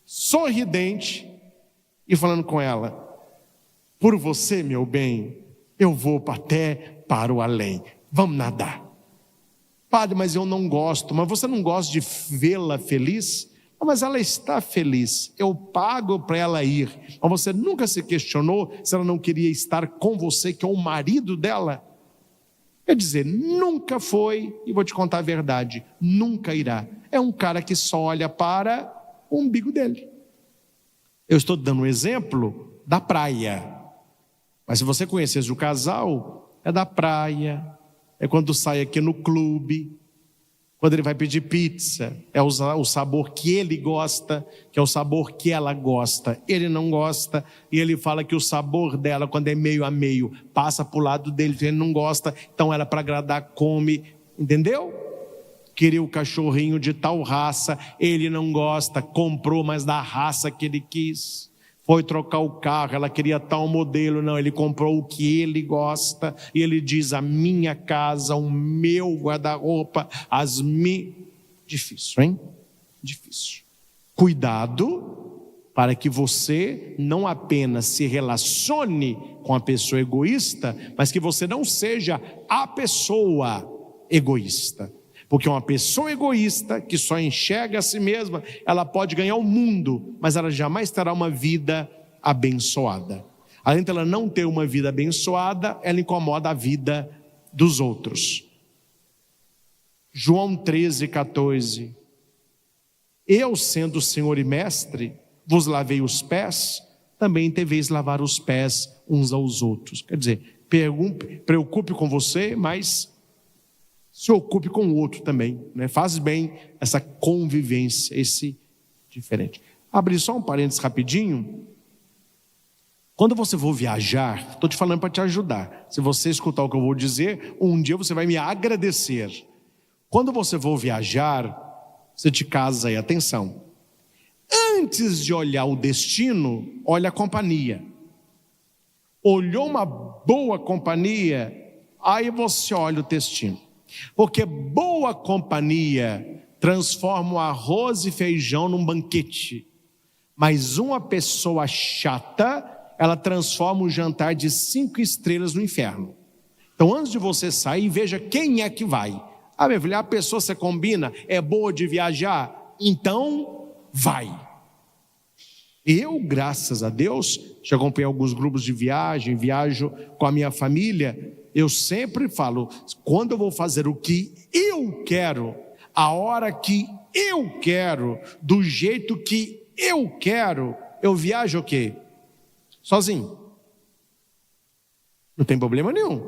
sorridente, e falando com ela, por você, meu bem, eu vou até para o além, vamos nadar. Padre, mas eu não gosto. Mas você não gosta de vê-la feliz? Mas ela está feliz, eu pago para ela ir. Mas você nunca se questionou se ela não queria estar com você, que é o marido dela? Quer dizer, nunca foi, e vou te contar a verdade, nunca irá. É um cara que só olha para o umbigo dele. Eu estou dando um exemplo da praia, mas se você conhecesse o casal, é da praia, é quando sai aqui no clube, quando ele vai pedir pizza, é o sabor que ele gosta, que é o sabor que ela gosta, ele não gosta, e ele fala que o sabor dela, quando é meio a meio, passa para o lado dele, ele não gosta, então ela para agradar come, entendeu? Queria o cachorrinho de tal raça, ele não gosta, comprou, mas da raça que ele quis. Foi trocar o carro, ela queria tal modelo, não, ele comprou o que ele gosta, e ele diz, a minha casa, o meu guarda-roupa, Difícil, hein? Difícil. Cuidado, para que você não apenas se relacione com a pessoa egoísta, mas que você não seja a pessoa egoísta. Porque uma pessoa egoísta, que só enxerga a si mesma, ela pode ganhar o mundo, mas ela jamais terá uma vida abençoada. Além de ela não ter uma vida abençoada, ela incomoda a vida dos outros. João 13:14. Eu, sendo Senhor e Mestre, vos lavei os pés, também deveis lavar os pés uns aos outros. Quer dizer, preocupe com você, mas se ocupe com o outro também, né? Faz bem essa convivência, esse diferente. Abri só um parênteses rapidinho. Quando você for viajar, estou te falando para te ajudar. Se você escutar o que eu vou dizer, um dia você vai me agradecer. Quando você for viajar, você te casa aí, atenção. Antes de olhar o destino, olha a companhia. Olhou uma boa companhia, aí você olha o destino. Porque boa companhia transforma o arroz e feijão num banquete. Mas uma pessoa chata, ela transforma um jantar de 5 estrelas no inferno. Então, antes de você sair, veja quem é que vai. Ah, meu filho, a pessoa você combina, é boa de viajar, então vai. Eu, graças a Deus, já acompanhei alguns grupos de viagem, viajo com a minha família. Eu sempre falo, quando eu vou fazer o que eu quero, a hora que eu quero, do jeito que eu quero, eu viajo o quê? Sozinho. Não tem problema nenhum.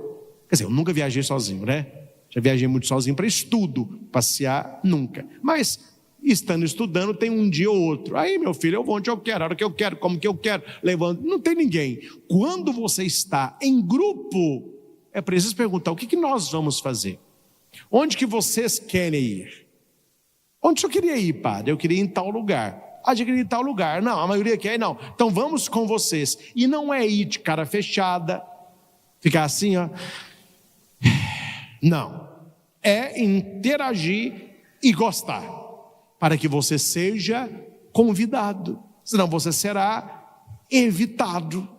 Quer dizer, eu nunca viajei sozinho, né? Já viajei muito sozinho para estudo, passear, nunca. Mas, estando estudando, tem um dia ou outro. Aí, meu filho, eu vou onde eu quero, a hora que eu quero, como que eu quero, levando. Não tem ninguém. Quando você está em grupo, é preciso perguntar, o que nós vamos fazer? Onde que vocês querem ir? Onde eu queria ir, padre? Eu queria ir em tal lugar. Ah, eu queria ir em tal lugar. Não, a maioria quer ir, não. Então vamos com vocês. E não é ir de cara fechada, ficar assim, ó. Não. É interagir e gostar, para que você seja convidado. Senão você será evitado.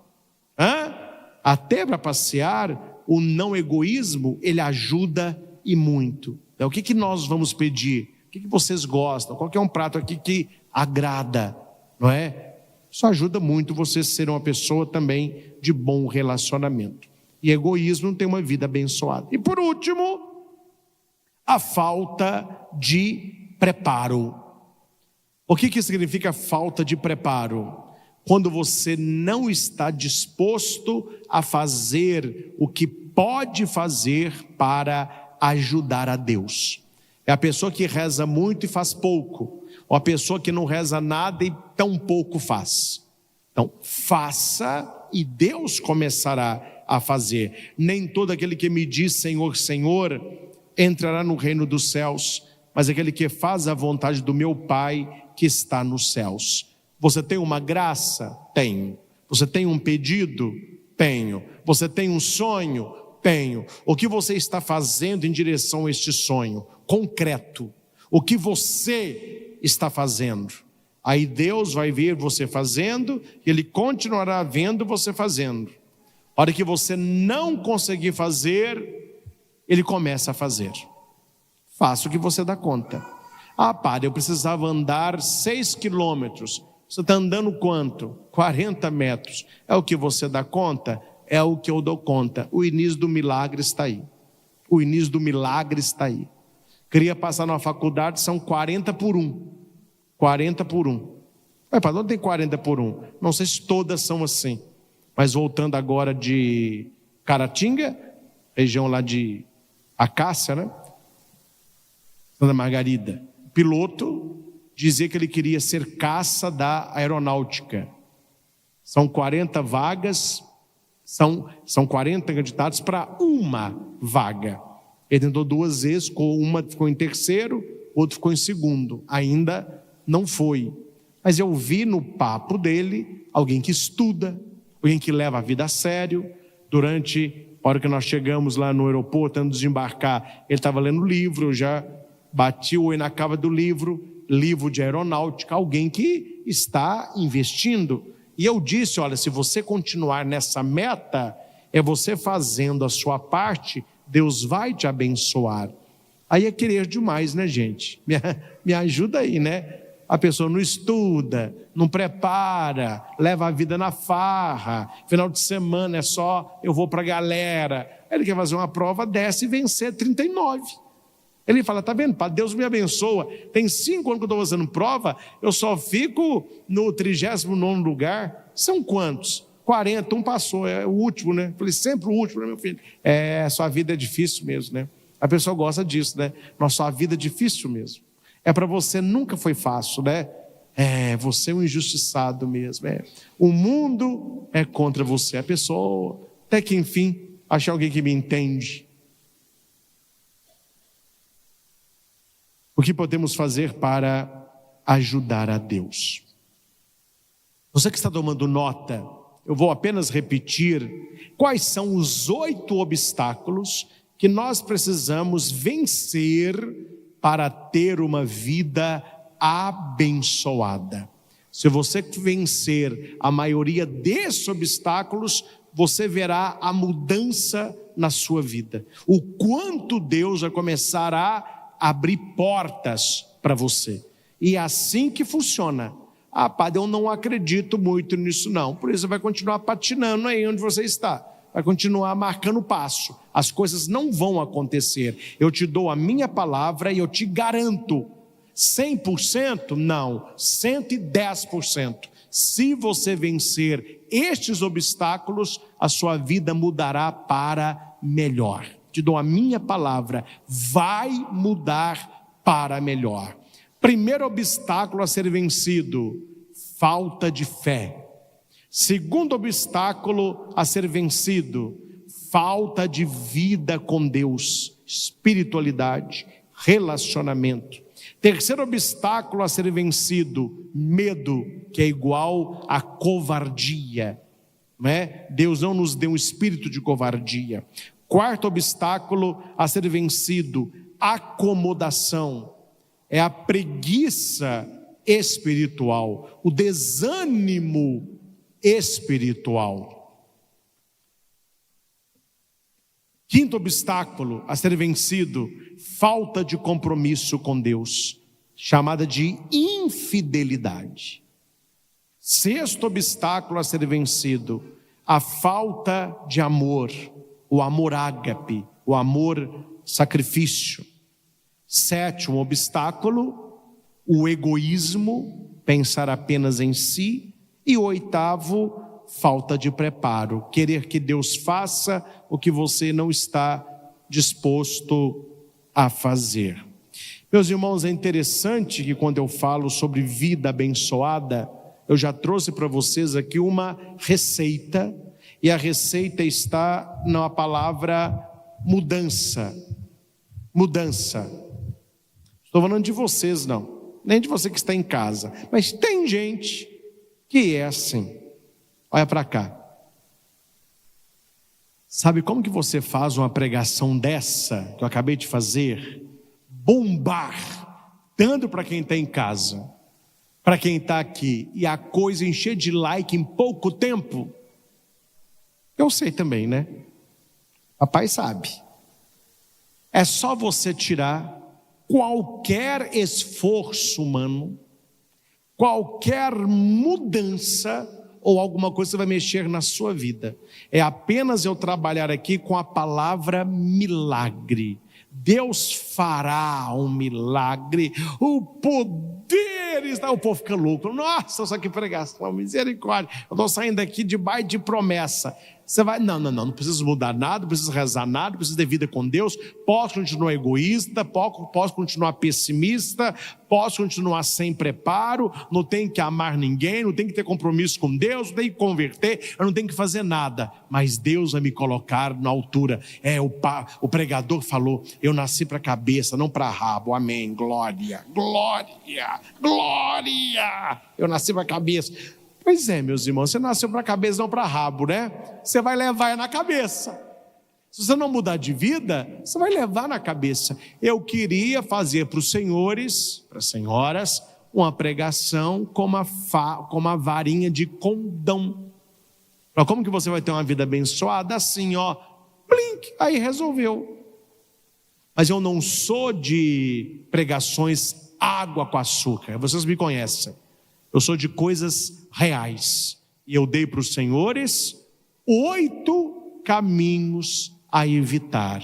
Até para passear, o não egoísmo, ele ajuda e muito. Então, o que nós vamos pedir? O que vocês gostam? Qual que é um prato aqui que agrada? Não é? Isso ajuda muito você ser uma pessoa também de bom relacionamento. E egoísmo não tem uma vida abençoada. E por último, a falta de preparo. O que significa falta de preparo? Quando você não está disposto a fazer o que pode fazer para ajudar a Deus. É a pessoa que reza muito e faz pouco, ou a pessoa que não reza nada e tão pouco faz. Então, faça e Deus começará a fazer. Nem todo aquele que me diz Senhor, Senhor, entrará no reino dos céus, mas aquele que faz a vontade do meu Pai que está nos céus. Você tem uma graça? Tenho. Você tem um pedido? Tenho. Você tem um sonho? Tenho. O que você está fazendo em direção a este sonho? Concreto. O que você está fazendo? Aí Deus vai ver você fazendo, e Ele continuará vendo você fazendo. A hora que você não conseguir fazer, Ele começa a fazer. Faça o que você dá conta. Ah, padre, eu precisava andar 6 quilômetros. Você está andando quanto? 40 metros. É o que você dá conta? É o que eu dou conta. O início do milagre está aí. O início do milagre está aí. Queria passar na faculdade, são 40 por 1. 40 por 1. Padre, não tem 40 por 1. Não sei se todas são assim. Mas voltando agora de Caratinga, região lá de Acácia, né? Santa Margarida. O piloto dizia que ele queria ser caça da aeronáutica. São 40 vagas, são 40 candidatos para uma vaga. Ele tentou 2 vezes, uma ficou em terceiro, outro ficou em segundo. Ainda não foi. Mas eu vi no papo dele alguém que estuda, alguém que leva a vida a sério. Durante a hora que nós chegamos lá no aeroporto, antes de desembarcar, ele estava lendo livro, eu já bati o olho na cava do livro de aeronáutica, alguém que está investindo. E eu disse, olha, se você continuar nessa meta, é você fazendo a sua parte, Deus vai te abençoar. Aí é querer demais, né, gente? Me ajuda aí, né? A pessoa não estuda, não prepara, leva a vida na farra, final de semana é só, eu vou para a galera. Ele quer fazer uma prova dessa e vencer 39. Ele fala, tá vendo, Padre, Deus me abençoa. Tem 5 anos que eu estou fazendo prova, eu só fico no 39º lugar. São quantos? 40, um passou, é o último, né? Falei, sempre o último, né, meu filho? Sua vida é difícil mesmo, né? A pessoa gosta disso, né? Nossa, sua vida é difícil mesmo. É para você, nunca foi fácil, né? Você é um injustiçado mesmo. O mundo é contra você. A pessoa, até que enfim, acha alguém que me entende. O que podemos fazer para ajudar a Deus? Você que está tomando nota, eu vou apenas repetir quais são os 8 obstáculos que nós precisamos vencer para ter uma vida abençoada. Se você vencer a maioria desses obstáculos, você verá a mudança na sua vida. O quanto Deus vai começar a abrir portas para você. E é assim que funciona. Ah, padre, eu não acredito muito nisso não. Por isso vai continuar patinando aí onde você está. Vai continuar marcando passo. As coisas não vão acontecer. Eu te dou a minha palavra e eu te garanto. 100%? Não, 110%. Se você vencer estes obstáculos, a sua vida mudará para melhor. Te dou a minha palavra, vai mudar para melhor. Primeiro obstáculo a ser vencido, falta de fé. Segundo obstáculo a ser vencido, falta de vida com Deus, espiritualidade, relacionamento. Terceiro obstáculo a ser vencido, medo, que é igual a covardia, não é? Deus não nos deu um espírito de covardia. Quarto obstáculo a ser vencido, acomodação, é a preguiça espiritual, o desânimo espiritual. Quinto obstáculo a ser vencido, falta de compromisso com Deus, chamada de infidelidade. Sexto obstáculo a ser vencido, a falta de amor, o amor ágape, o amor sacrifício. Sétimo obstáculo, o egoísmo, pensar apenas em si. E oitavo, falta de preparo, querer que Deus faça o que você não está disposto a fazer. Meus irmãos, é interessante que quando eu falo sobre vida abençoada, eu já trouxe para vocês aqui uma receita, e a receita está na palavra mudança. Mudança. Estou falando de vocês não, nem de você que está em casa, mas tem gente que é assim. Olha para cá. Sabe como que você faz uma pregação dessa, que eu acabei de fazer? Bombar, tanto para quem está em casa, para quem está aqui, e a coisa encher de like em pouco tempo. Eu sei também, né? Papai sabe. É só você tirar qualquer esforço humano, qualquer mudança ou alguma coisa que vai mexer na sua vida. É apenas eu trabalhar aqui com a palavra milagre. Deus fará um milagre, o poder está, o povo fica louco, nossa, só que pregação, misericórdia, eu estou saindo daqui debaixo de promessa. Você vai, não precisa mudar nada, não precisa rezar nada, não precisa ter vida com Deus, posso continuar egoísta, posso continuar pessimista, posso continuar sem preparo, não tenho que amar ninguém, não tenho que ter compromisso com Deus, não tenho que converter, eu não tenho que fazer nada, mas Deus vai me colocar na altura. O pregador falou, eu nasci para a cabeça, não para rabo, amém, glória, glória, glória, eu nasci para a cabeça. Pois é, meus irmãos, você nasceu para a cabeça, não para rabo, né? Você vai levar na cabeça. Se você não mudar de vida, você vai levar na cabeça. Eu queria fazer para os senhores, para as senhoras, uma pregação com uma varinha de condão. Como que você vai ter uma vida abençoada? Assim, ó, blink, aí resolveu. Mas eu não sou de pregações água com açúcar, vocês me conhecem. Eu sou de coisas reais. E eu dei para os senhores 8 caminhos a evitar.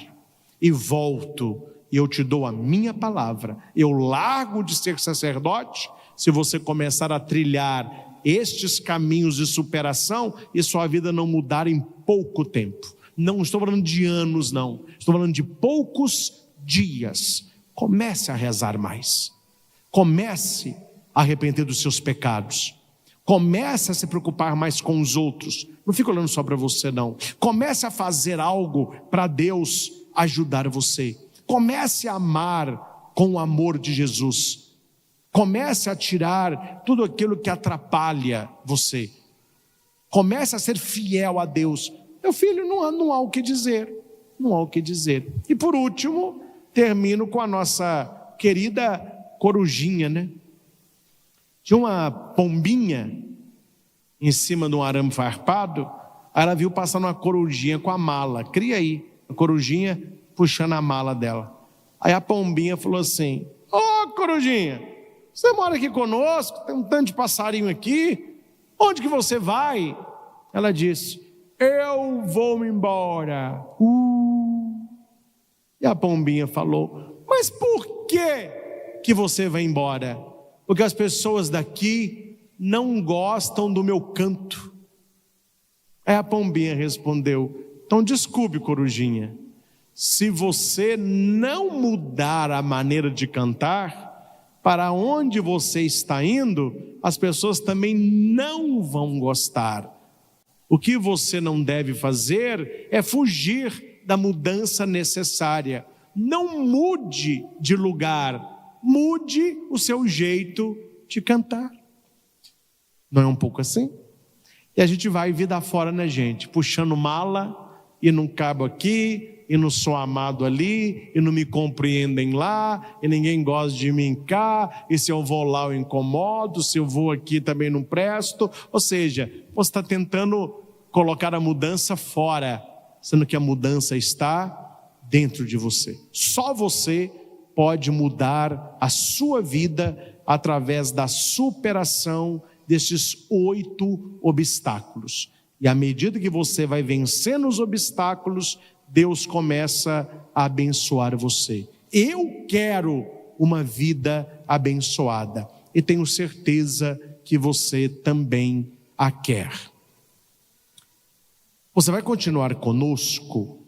E volto, e eu te dou a minha palavra. Eu largo de ser sacerdote, se você começar a trilhar estes caminhos de superação, e sua vida não mudar em pouco tempo. Não estou falando de anos, não. Estou falando de poucos dias. Comece a rezar mais. Comece a arrepender dos seus pecados. Comece a se preocupar mais com os outros. Não fica olhando só para você, não. Comece a fazer algo para Deus ajudar você. Comece a amar com o amor de Jesus. Comece a tirar tudo aquilo que atrapalha você. Comece a ser fiel a Deus. Meu filho, não há o que dizer. Não há o que dizer. E por último, termino com a nossa querida corujinha, né? Tinha uma pombinha em cima de um arame farpado. Aí ela viu passando uma corujinha com a mala. Cria aí, a corujinha puxando a mala dela. Aí a pombinha falou assim: ô corujinha, você mora aqui conosco, tem um tanto de passarinho aqui, onde que você vai? Ela disse: eu vou embora. E a pombinha falou: mas por que você vai embora? Porque as pessoas daqui não gostam do meu canto. Aí a pombinha respondeu: então desculpe, corujinha, se você não mudar a maneira de cantar, para onde você está indo, as pessoas também não vão gostar. O que você não deve fazer é fugir da mudança necessária. Não mude de lugar, mude o seu jeito de cantar. Não é um pouco assim? E a gente vai vida fora, né, gente? Puxando mala, e não cabo aqui, e não sou amado ali, e não me compreendem lá, e ninguém gosta de mim cá, e se eu vou lá eu incomodo, se eu vou aqui também não presto. Ou seja, você está tentando colocar a mudança fora, sendo que a mudança está dentro de você. Só você pode mudar a sua vida através da superação desses 8 obstáculos. E à medida que você vai vencendo os obstáculos, Deus começa a abençoar você. Eu quero uma vida abençoada e tenho certeza que você também a quer. Você vai continuar conosco,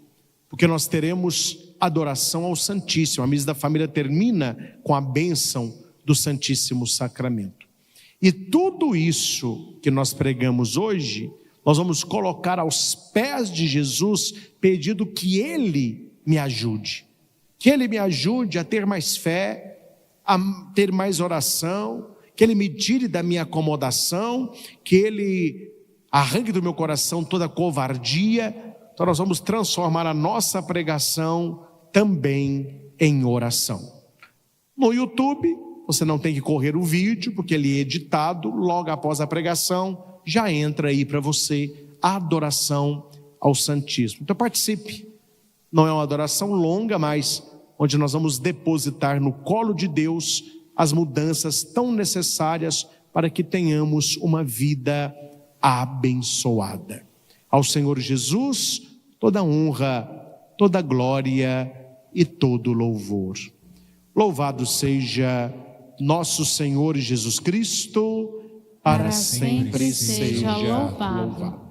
porque nós teremos adoração ao Santíssimo. A missa da família termina com a bênção do Santíssimo Sacramento. E tudo isso que nós pregamos hoje, nós vamos colocar aos pés de Jesus, pedindo que Ele me ajude. Que Ele me ajude a ter mais fé, a ter mais oração, que Ele me tire da minha acomodação, que Ele arranque do meu coração toda covardia. Então nós vamos transformar a nossa pregação também em oração. No YouTube, você não tem que correr o vídeo, porque ele é editado logo após a pregação. Já entra aí para você a adoração ao Santíssimo. Então participe. Não é uma adoração longa, mas onde nós vamos depositar no colo de Deus as mudanças tão necessárias para que tenhamos uma vida abençoada. Ao Senhor Jesus, toda honra, toda glória e todo louvor. Louvado seja nosso Senhor Jesus Cristo, para sempre seja louvado.